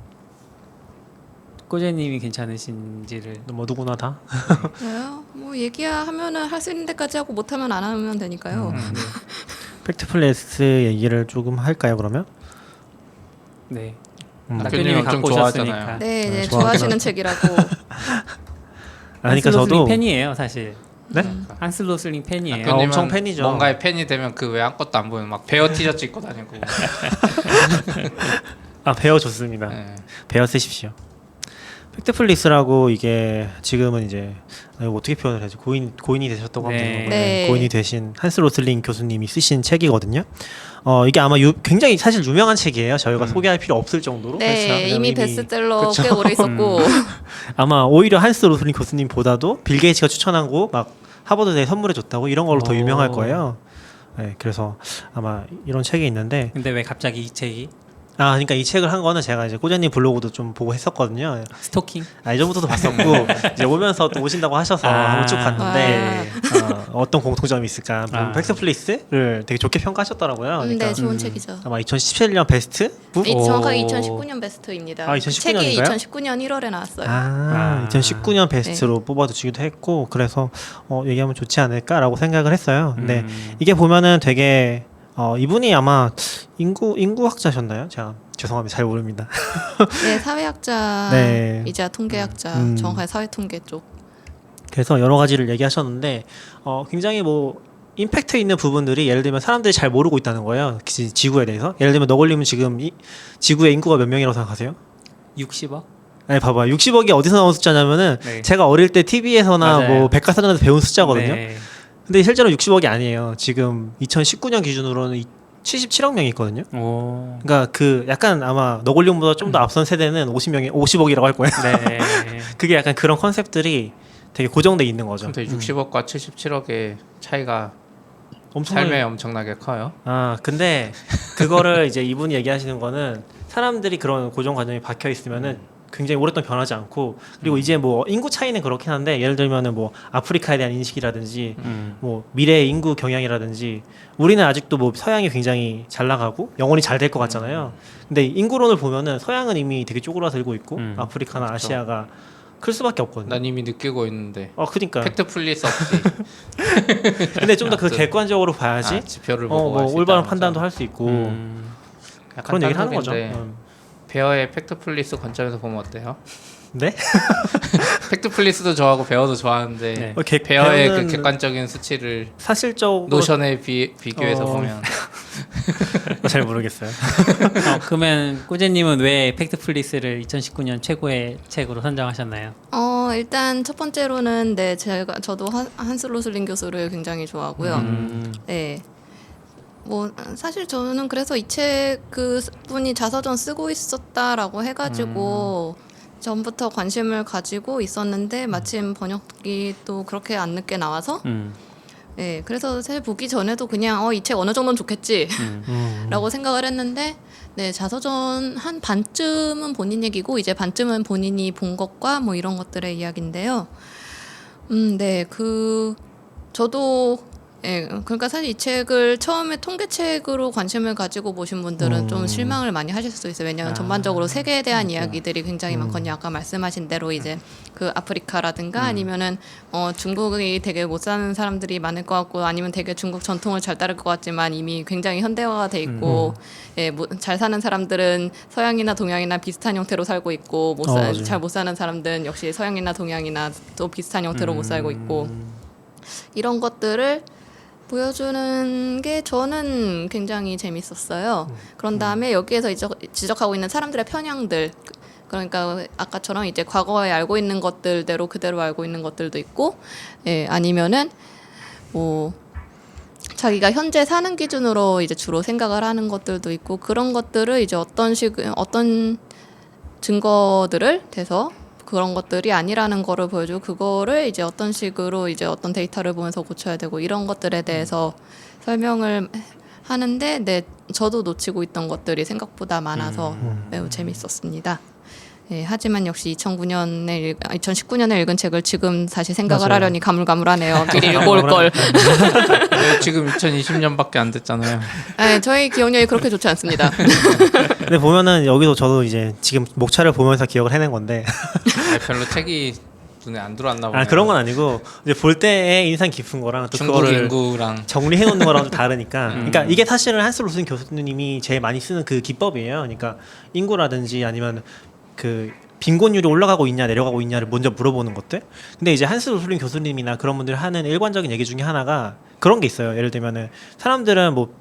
꼬재님이 괜찮으신지를 뭐 누구나 다. 그래요? 뭐 얘기하면은 할 수 있는 데까지 하고 못하면 안 하면 되니까요. 팩트플레이스 얘기를 조금 할까요? 그러면? 네. 낙교님이 낙교님이 엄청 갖고 좋아하잖아요. 오셨으니까. 네, 좋아하긴 좋아하시는 하죠. 책이라고. 그러니까 한슬 로슬링 저도 팬이에요, 사실. 네? 한슬 로슬링 팬이에요. 학교님은 엄청 팬이죠. 뭔가의 팬이 되면 그 외 아무것도 안 보면 막 베어 티셔츠 입고 다니고. 베어 좋습니다. 네. 베어 쓰십시오. 팩트플리스라고 이게 지금은 이제 이거 어떻게 표현을 해야지 고인이 되셨다고 하면 되는 네. 건가요? 네. 고인이 되신 한스 로슬링 교수님이 쓰신 책이거든요. 이게 아마 굉장히 사실 유명한 책이에요. 저희가 소개할 필요 없을 정도로. 네, 그렇죠? 이미 베스트셀러 그렇죠. 꽤 오래 있었고 아마 오히려 한스 로슬링 교수님보다도 빌 게이츠가 추천하고 막 하버드대에 선물해 줬다고 이런 걸로 더 유명할 거예요. 네, 그래서 아마 이런 책이 있는데 근데 왜 갑자기 이 책이? 그러니까 이 책을 한 거는 제가 이제 꼬자님 블로그도 좀 보고 했었거든요. 스토킹? 예전부터도 봤었고 이제 오면서 또 오신다고 하셔서 한번 쭉 봤는데 어떤 공통점이 있을까? 팩트플리스를 되게 좋게 평가하셨더라고요. 그러니까 네, 좋은 책이죠. 아마 2017년 베스트? 정확하게 2019년 베스트입니다. 2019 책이 년인가요? 2019년 1월에 나왔어요. 2019년 베스트로 뽑아주기도 했고 그래서 얘기하면 좋지 않을까라고 생각을 했어요. 근데 이게 보면은 되게 이분이 아마 인구학자셨나요? 제가 죄송합니다. 잘 모릅니다. 네, 사회학자, 네. 이자 통계학자, 정확하게 사회통계 쪽. 그래서 여러 가지를 얘기하셨는데 굉장히 뭐 임팩트 있는 부분들이 예를 들면 사람들이 잘 모르고 있다는 거예요. 지구에 대해서. 예를 들면 너걸님은 지금 지구의 인구가 몇 명이라고 생각하세요? 60억? 아니 봐봐 60억이 어디서 나온 숫자냐면은 네. 제가 어릴 때 TV에서나 맞아요. 뭐 백과사전에서 배운 숫자거든요. 네. 근데 실제로 60억이 아니에요. 지금 2019년 기준으로는 77억 명이 있거든요. 오. 그러니까 그 약간 아마 너굴림보다 좀 더 앞선 세대는 50억이라고 할 거예요. 네. 그게 약간 그런 컨셉들이 되게 고정돼 있는 거죠. 근데 60억과 77억의 차이가 엄청나게- 삶에 엄청나게 커요. 근데 그거를 이제 이분이 얘기하시는 거는 사람들이 그런 고정관념이 박혀 있으면은 굉장히 오랫동안 변하지 않고 그리고 이제 뭐 인구 차이는 그렇긴 한데 예를 들면은 뭐 아프리카에 대한 인식이라든지 뭐 미래의 인구 경향이라든지 우리는 아직도 뭐 서양이 굉장히 잘 나가고 영원히 잘 될 것 같잖아요. 근데 인구론을 보면은 서양은 이미 되게 쪼그라들고 있고 아프리카나 그렇죠. 아시아가 클 수밖에 없거든요. 난 이미 느끼고 있는데 그러니까. 팩트 플리스 없이 근데 좀 더 그 아무튼. 객관적으로 봐야지. 지표를 보고 뭐 할수 올바른 있다면서. 판단도 할 수 있고 약간 그런 얘기를 하는 거죠. 딴소리인데 베어의 팩트 플리스 관점에서 보면 어때요? 네? 팩트 플리스도 좋아하고 베어도 좋아하는데 네. 베어의 그 배우는 객관적인 수치를 사실적으로 노션에 비교해서 어. 보면 잘 모르겠어요. 그러면 꾸제님은 왜 팩트플리스를 2019년 최고의 책으로 선정하셨나요? 일단 첫 번째로는 저도 한스 로슬링 교수를 굉장히 좋아하고요. 네. 뭐 사실 저는 그래서 이 책 그분이 자서전 쓰고 있었다라고 해가지고 전부터 관심을 가지고 있었는데 마침 번역이 또 그렇게 안 늦게 나와서 네, 그래서 사실 보기 전에도 그냥 이 책 어느 정도는 좋겠지라고 생각을 했는데 네, 자서전 한 반쯤은 본인 얘기고 이제 반쯤은 본인이 본 것과 뭐 이런 것들의 이야기인데요. 네, 저도 그러니까 사실 이 책을 처음에 통계책으로 관심을 가지고 보신 분들은 좀 실망을 많이 하실 수도 있어요. 왜냐하면 전반적으로 세계에 대한 이야기들이 굉장히 많거든요. 아까 말씀하신 대로 이제 그 아프리카라든가 아니면은 중국이 되게 못 사는 사람들이 많을 것 같고 아니면 되게 중국 전통을 잘 따를 것 같지만 이미 굉장히 현대화가 돼 있고 잘 사는 사람들은 서양이나 동양이나 비슷한 형태로 살고 있고 잘 못 사는 사람들은 역시 서양이나 동양이나 또 비슷한 형태로 못 살고 있고 이런 것들을 보여주는 게 저는 굉장히 재밌었어요. 그런 다음에 여기에서 지적하고 있는 사람들의 편향들, 그러니까 아까처럼 이제 과거에 알고 있는 것들대로 그대로 알고 있는 것들도 있고, 아니면은 뭐 자기가 현재 사는 기준으로 이제 주로 생각을 하는 것들도 있고 그런 것들을 이제 어떤 증거들을 대서 그런 것들이 아니라는 거를 보여주고 그거를 이제 어떤 식으로 이제 어떤 데이터를 보면서 고쳐야 되고 이런 것들에 대해서 설명을 하는데 저도 놓치고 있던 것들이 생각보다 많아서 매우 재밌었습니다. 하지만 역시 2019년에 읽은 책을 지금 다시 생각을 맞아요. 하려니 가물가물하네요. 미리 읽어올 걸. 지금 2020년밖에 안 됐잖아요. 저희 기억력이 그렇게 좋지 않습니다. 근데 보면은 여기도 저도 이제 지금 목차를 보면서 기억을 해낸 건데 별로 책이 눈에 안 들어왔나 보네요. 그런 건 아니고 이제 볼 때의 인상 깊은 거랑 또 중국 그거를 인구랑 정리해 놓는 거랑 좀 다르니까 그러니까 이게 사실은 한스 로슬링 교수님이 제일 많이 쓰는 그 기법이에요. 그러니까 인구라든지 아니면 그 빈곤율이 올라가고 있냐 내려가고 있냐를 먼저 물어보는 것들. 근데 이제 한스 로슬링 교수님이나 그런 분들 하는 일관적인 얘기 중에 하나가 그런 게 있어요. 예를 들면은 사람들은 뭐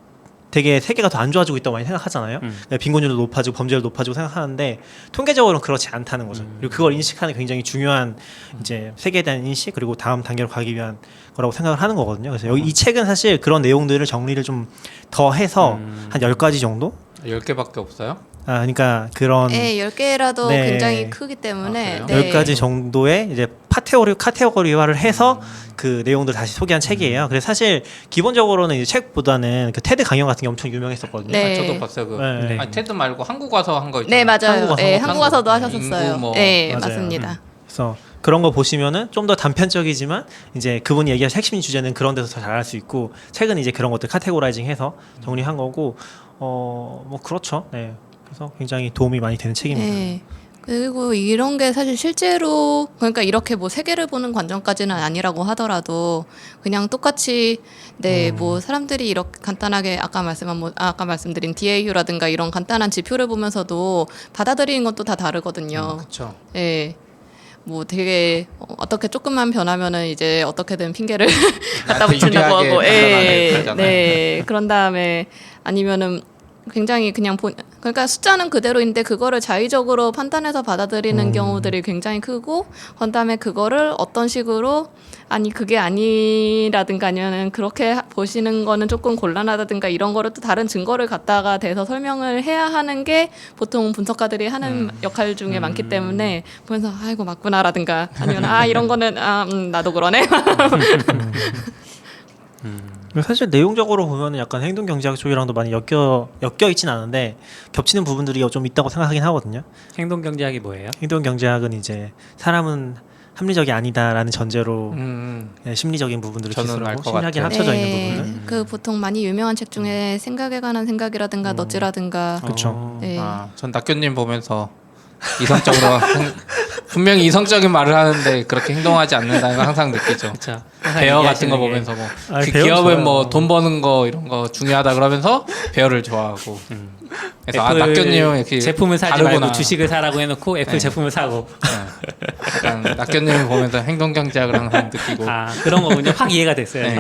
되게 세계가 더 안 좋아지고 있다고 많이 생각하잖아요. 빈곤율도 높아지고 범죄율도 높아지고 생각하는데 통계적으로는 그렇지 않다는 거죠. 그리고 그걸 인식하는 굉장히 중요한 이제 세계에 대한 인식 그리고 다음 단계로 가기 위한 거라고 생각을 하는 거거든요. 그래서 여기 이 책은 사실 그런 내용들을 정리를 좀 더 해서 한 10가지 정도? 10개밖에 없어요? 아, 그러니까 그런 네, 10개라도 네. 굉장히 크기 때문에 아, 네. 10가지 정도의 이제 카테고리화를 해서 그 내용들 다시 소개한 책이에요. 그래서 사실 기본적으로는 이제 책보다는 그 테드 강연 같은 게 엄청 유명했었거든요. 네. 아, 저도 봤어요. 네. 아니, 테드 말고 한국 와서 한 거 있잖아요. 네, 맞아요. 한국 네, 와서 한국 와서도 한국 하셨었어요. 인구 뭐. 네, 맞아요. 맞습니다. 그래서 그런 거 보시면은 좀 더 단편적이지만 이제 그분이 얘기한 핵심 주제는 그런 데서 더 잘할 수 있고 책은 이제 그런 것들 카테고라이징해서 정리한 거고 뭐 그렇죠. 네. 그래서 굉장히 도움이 많이 되는 책입니다. 네. 그리고 이런 게 사실 실제로 그러니까 이렇게 뭐 세계를 보는 관점까지는 아니라고 하더라도 그냥 똑같이 네 뭐 사람들이 이렇게 간단하게 아까 말씀드린 DAU라든가 이런 간단한 지표를 보면서도 받아들이는 것도 다 다르거든요. 그렇죠. 네. 뭐 되게 어떻게 조금만 변하면은 이제 어떻게든 핑계를 갖다 나한테 붙인다고 유리하게 하고, 판단하게 그러잖아요. 네, 그런 다음에 아니면은 굉장히 그냥 그러니까 숫자는 그대로인데 그거를 자의적으로 판단해서 받아들이는 경우들이 굉장히 크고, 그다음에 그거를 어떤 식으로 아니 그게 아니라든가 아니면은 그렇게 보시는 거는 조금 곤란하다든가 이런 거를 또 다른 증거를 갖다가 대서 설명을 해야 하는 게 보통 분석가들이 하는 역할 중에 많기 때문에 보면서 아이고 맞구나라든가 아니면 이런 거는 나도 그러네. 사실 내용적으로 보면 약간 행동 경제학 쪽이랑도 많이 엮여 있진 않은데 겹치는 부분들이 좀 있다고 생각하긴 하거든요. 행동 경제학이 뭐예요? 행동 경제학은 이제 사람은 합리적이 아니다라는 전제로 심리적인 부분들을 저는 기술하고 알것 심리학이 같아요. 합쳐져 있는 부분들. 그 보통 많이 유명한 책 중에 생각에 관한 생각이라든가 너지라든가 그렇죠. 네. 전 낙교님 보면서 이성적으로 분명히 이성적인 말을 하는데 그렇게 행동하지 않는다는 걸 항상 느끼죠. 그렇죠. 배어 같은 거 보면서 뭐 아니, 그 배어 기업은 좋아요. 뭐 돈 버는 거 이런 거 중요하다 그러면서 배어를 좋아하고. 그래서 낙교님은 이렇게 제품을 사지 다르구나. 말고 주식을 사라고 해놓고 애플 네. 제품을 사고 약간 낙교님을 보면서 행동 경제학을 항상 느끼고. 그런 거군요. 확 이해가 됐어요. 네.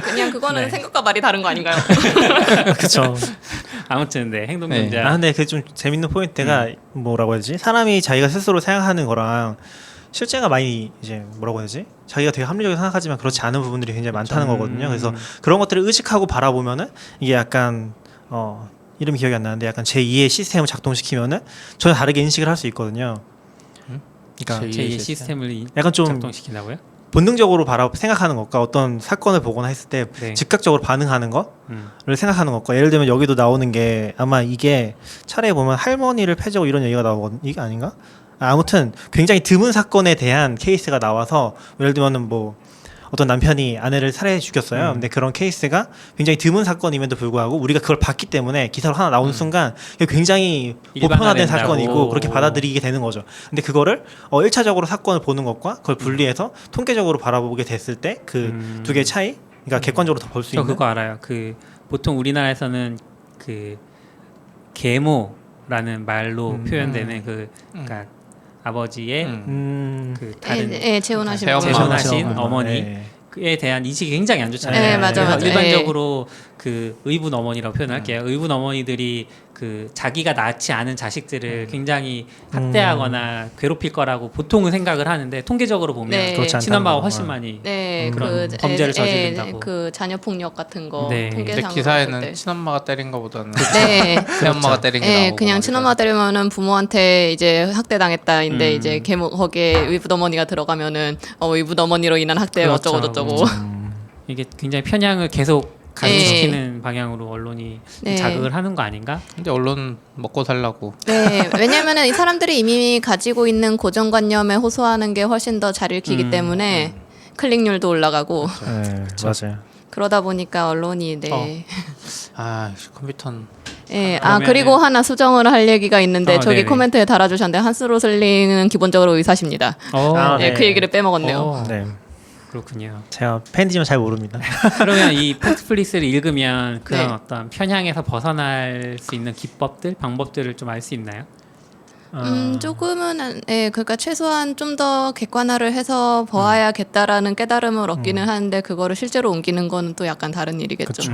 그냥 그거는 네. 생각과 말이 다른 거 아닌가요? 그렇죠. 아무튼 네 행동 네. 경제학. 근데 그 좀 재밌는 포인트가 뭐라고 해야지? 사람이 자기가 스스로 생각하는 거랑 실제가 많이 이제 뭐라고 해야지? 자기가 되게 합리적으로 생각하지만 그렇지 않은 부분들이 굉장히 많다는 거거든요. 그래서 그런 것들을 의식하고 바라보면은 이게 약간 이름이 기억이 안 나는데 약간 제2의 시스템을 작동시키면은 전혀 다르게 인식을 할 수 있거든요. 그러니까 제2의 시스템을 약간 좀 작동시킨다고요? 본능적으로 생각하는 것과 어떤 사건을 보거나 했을 때 네. 즉각적으로 반응하는 것을 생각하는 것과 예를 들면 여기도 나오는 게 아마 이게 차례에 보면 할머니를 패자고 이런 얘기가 나오거든. 이게 아닌가? 아무튼 굉장히 드문 사건에 대한 케이스가 나와서 예를 들면은 뭐 어떤 남편이 아내를 살해해 죽였어요. 근데 그런 케이스가 굉장히 드문 사건임에도 불구하고 우리가 그걸 봤기 때문에 기사로 하나 나오는 순간 이게 굉장히 보편화된 일반화된다고. 사건이고 그렇게 받아들이게 되는 거죠. 근데 그거를 1차적으로 사건을 보는 것과 그걸 분리해서 통계적으로 바라보게 됐을 때 그 두 개의 차이, 그러니까 객관적으로 더 볼 수 저 있는. 그거 알아요. 그 보통 우리나라에서는 그 계모라는 말로 표현되는 그러니까 아버지의 그 다른 재혼하신 새엄마. 분. 재혼하신 엄마. 어머니 네. 에 대한 인식이 굉장히 안 좋잖아요. 네, 맞아, 그래서 맞아. 일반적으로 그 의붓 어머니라고 표현할게요. 의붓 어머니들이 그 자기가 낳지 않은 자식들을 굉장히 학대하거나 괴롭힐 거라고 보통은 생각을 하는데 통계적으로 보면 네. 그렇지 않다는 친엄마가 거구나. 훨씬 많이 네, 그런 범죄를 저지른다고. 그 자녀 폭력 같은 거 네. 근데 통계상으로 기사에는 봤을 때. 친엄마가 때린 거보다는 네. 새엄마가 때린 게 네, 나오고 그냥 막 친엄마 때리면은 부모한테 이제 학대당했다인데 이제 거기에 의붓 어머니가 들어가면은 의붓 어머니로 인한 학대 그렇죠. 어쩌고 저쩌고. 이게 굉장히 편향을 계속 가중시키는 방향으로 언론이 네. 자극을 하는 거 아닌가? 근데 언론 먹고 살라고. 네, 왜냐면은 이 사람들이 이미 가지고 있는 고정관념에 호소하는 게 훨씬 더 잘 읽히기 때문에 클릭률도 올라가고 네, 맞아요. 그러다 보니까 언론이 네. 컴퓨터는 예, 그러면은- 그리고 하나 수정을 할 얘기가 있는데 저기 네네. 코멘트에 달아주셨는데 한스 로슬링은 기본적으로 의사십니다. 아, 네, 네. 그 얘기를 빼먹었네요. 네. 그렇군요. 제가 팬이지만 잘 모릅니다. 그러면 이 팩트플리스를 읽으면 그런 네. 어떤 편향에서 벗어날 수 있는 기법들, 방법들을 좀 알 수 있나요? 조금은 그러니까 최소한 좀 더 객관화를 해서 보아야겠다라는 깨달음을 얻기는 하는데 그거를 실제로 옮기는 거는 또 약간 다른 일이겠죠. 그쵸.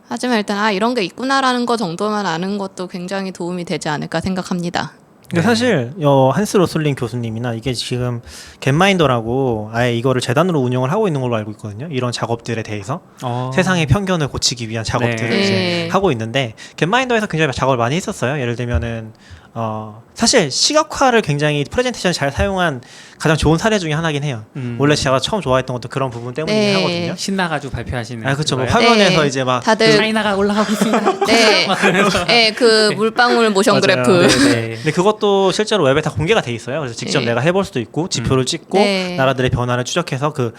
하지만 일단 이런 게 있구나라는 거 정도만 아는 것도 굉장히 도움이 되지 않을까 생각합니다. 근데 사실 한스 로슬링 교수님이나 이게 지금 겟마인더라고 아예 이거를 재단으로 운영을 하고 있는 걸로 알고 있거든요. 이런 작업들에 대해서 세상의 편견을 고치기 위한 작업들을 네. 이제 하고 있는데 겟마인더에서 굉장히 작업을 많이 했었어요. 예를 들면은 사실 시각화를 굉장히 프레젠테이션 잘 사용한 가장 좋은 사례 중에 하나긴 해요. 원래 제가 처음 좋아했던 것도 그런 부분 때문이긴 네. 하거든요. 신나가지고 발표하시는. 그렇죠. 뭐 그거예요? 화면에서 네. 이제 막 다들 차이나가 올라가고 있습니다. 그 물방울 모션 맞아요. 그래프. 네. 근데 그것도 실제로 웹에 다 공개가 돼 있어요. 그래서 직접 네. 내가 해볼 수도 있고 지표를 찍고 네. 나라들의 변화를 추적해서 그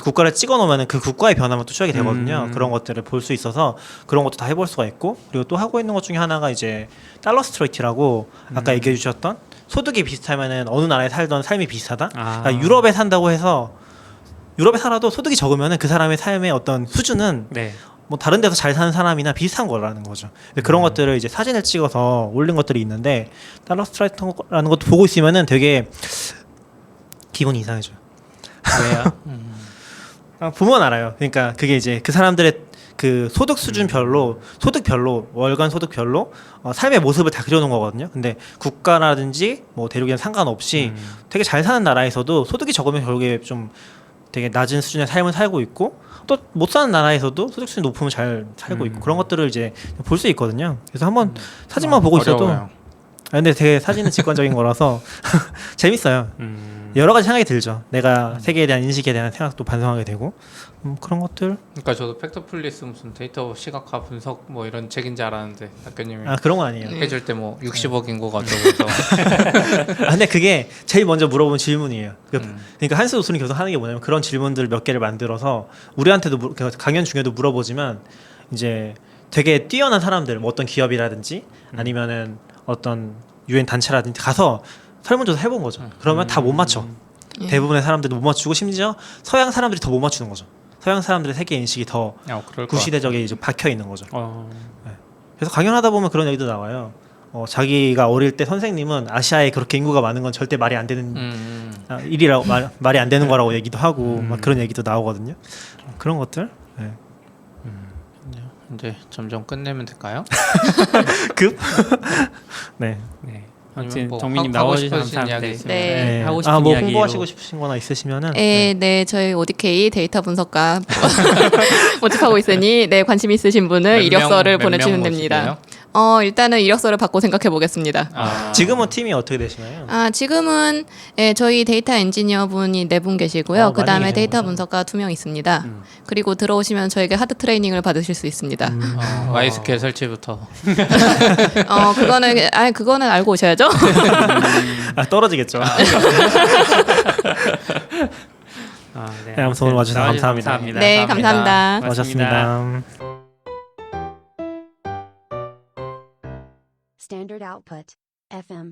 국가를 찍어 놓으면 그 국가의 변화만 또 추적이 되거든요. 그런 것들을 볼 수 있어서 그런 것도 다 해볼 수가 있고 그리고 또 하고 있는 것 중에 하나가 이제 달러 스트레이트라고 아까 얘기해 주셨던 소득이 비슷하면은 어느 나라에 살던 삶이 비슷하다. 그러니까 유럽에 산다고 해서 유럽에 살아도 소득이 적으면은 그 사람의 삶의 어떤 수준은 네. 뭐 다른 데서 잘 사는 사람이나 비슷한 거라는 거죠. 근데 그런 것들을 이제 사진을 찍어서 올린 것들이 있는데 달러 스트라이터라는 것도 보고 있으면은 되게 기분이 이상해져요. 왜요? 보면 알아요. 그러니까 그게 이제 그 사람들의 그 소득 수준별로 소득별로 월간 소득별로 삶의 모습을 다 그려놓은 거거든요. 근데 국가라든지 뭐 대륙이랑 상관없이 되게 잘 사는 나라에서도 소득이 적으면 결국에 좀 되게 낮은 수준의 삶을 살고 있고 또 못 사는 나라에서도 소득 수준이 높으면 잘 살고 있고 그런 것들을 이제 볼 수 있거든요. 그래서 한번 사진만 보고 있어도 어려워요. 근데 되게 사진은 직관적인 거라서 재밌어요. 여러 가지 생각이 들죠. 내가 세계에 대한 인식에 대한 생각도 반성하게 되고 그런 것들. 그러니까 저도 팩트플리스 무슨 데이터 시각화 분석 뭐 이런 책인 줄 알았는데 학교님이 그런 건 아니에요. 해줄 때 뭐 60억 인구가 어쩌고 해서 근데 그게 제일 먼저 물어본 질문이에요. 그러니까 한스 로슬링 교수 하는 게 뭐냐면 그런 질문들 몇 개를 만들어서 우리한테도 강연 중에도 물어보지만 이제 되게 뛰어난 사람들, 뭐 어떤 기업이라든지 아니면은 어떤 유엔 단체라든지 가서 설문조사 해본 거죠. 그러면 다 못 맞춰. 대부분의 사람들도 못 맞추고 심지어 서양 사람들이 더 못 맞추는 거죠. 서양 사람들의 세계 인식이 더 그럴 것 구시대적에 이제 박혀 있는 거죠. 그래서 강연하다 보면 그런 얘기도 나와요. 자기가 어릴 때 선생님은 아시아에 그렇게 인구가 많은 건 절대 말이 안 되는 일이라고 말이 안 되는 거라고 얘기도 하고 막 그런 얘기도 나오거든요. 그런 것들. 네. 이제 점점 끝내면 될까요? 네. 네. 아무튼 뭐 정민님 하고 나와주셔서 싶으신 이야기 감사합니다. 있으면 네. 하고 싶은 뭐 이야기로. 홍보하시고 싶으신 거나 있으시면은 네, 저희 ODK 데이터 분석가 모집하고 있으니 관심 있으신 분은 이력서를 보내주시면 됩니다. 일단은 이력서를 받고 생각해 보겠습니다. 지금은 팀이 어떻게 되시나요? 지금은 저희 데이터 엔지니어 분이 4분 계시고요. 그 다음에 많이 데이터 계시는구나. 분석가 2명 있습니다. 그리고 들어오시면 저에게 하드 트레이닝을 받으실 수 있습니다. MySQL 설치부터 그거는 알고 오셔야죠. 떨어지겠죠. 네, 아무튼 오늘 와주셔서 감사합니다. 네, 감사합니다. 고맙습니다. Standard output. FM.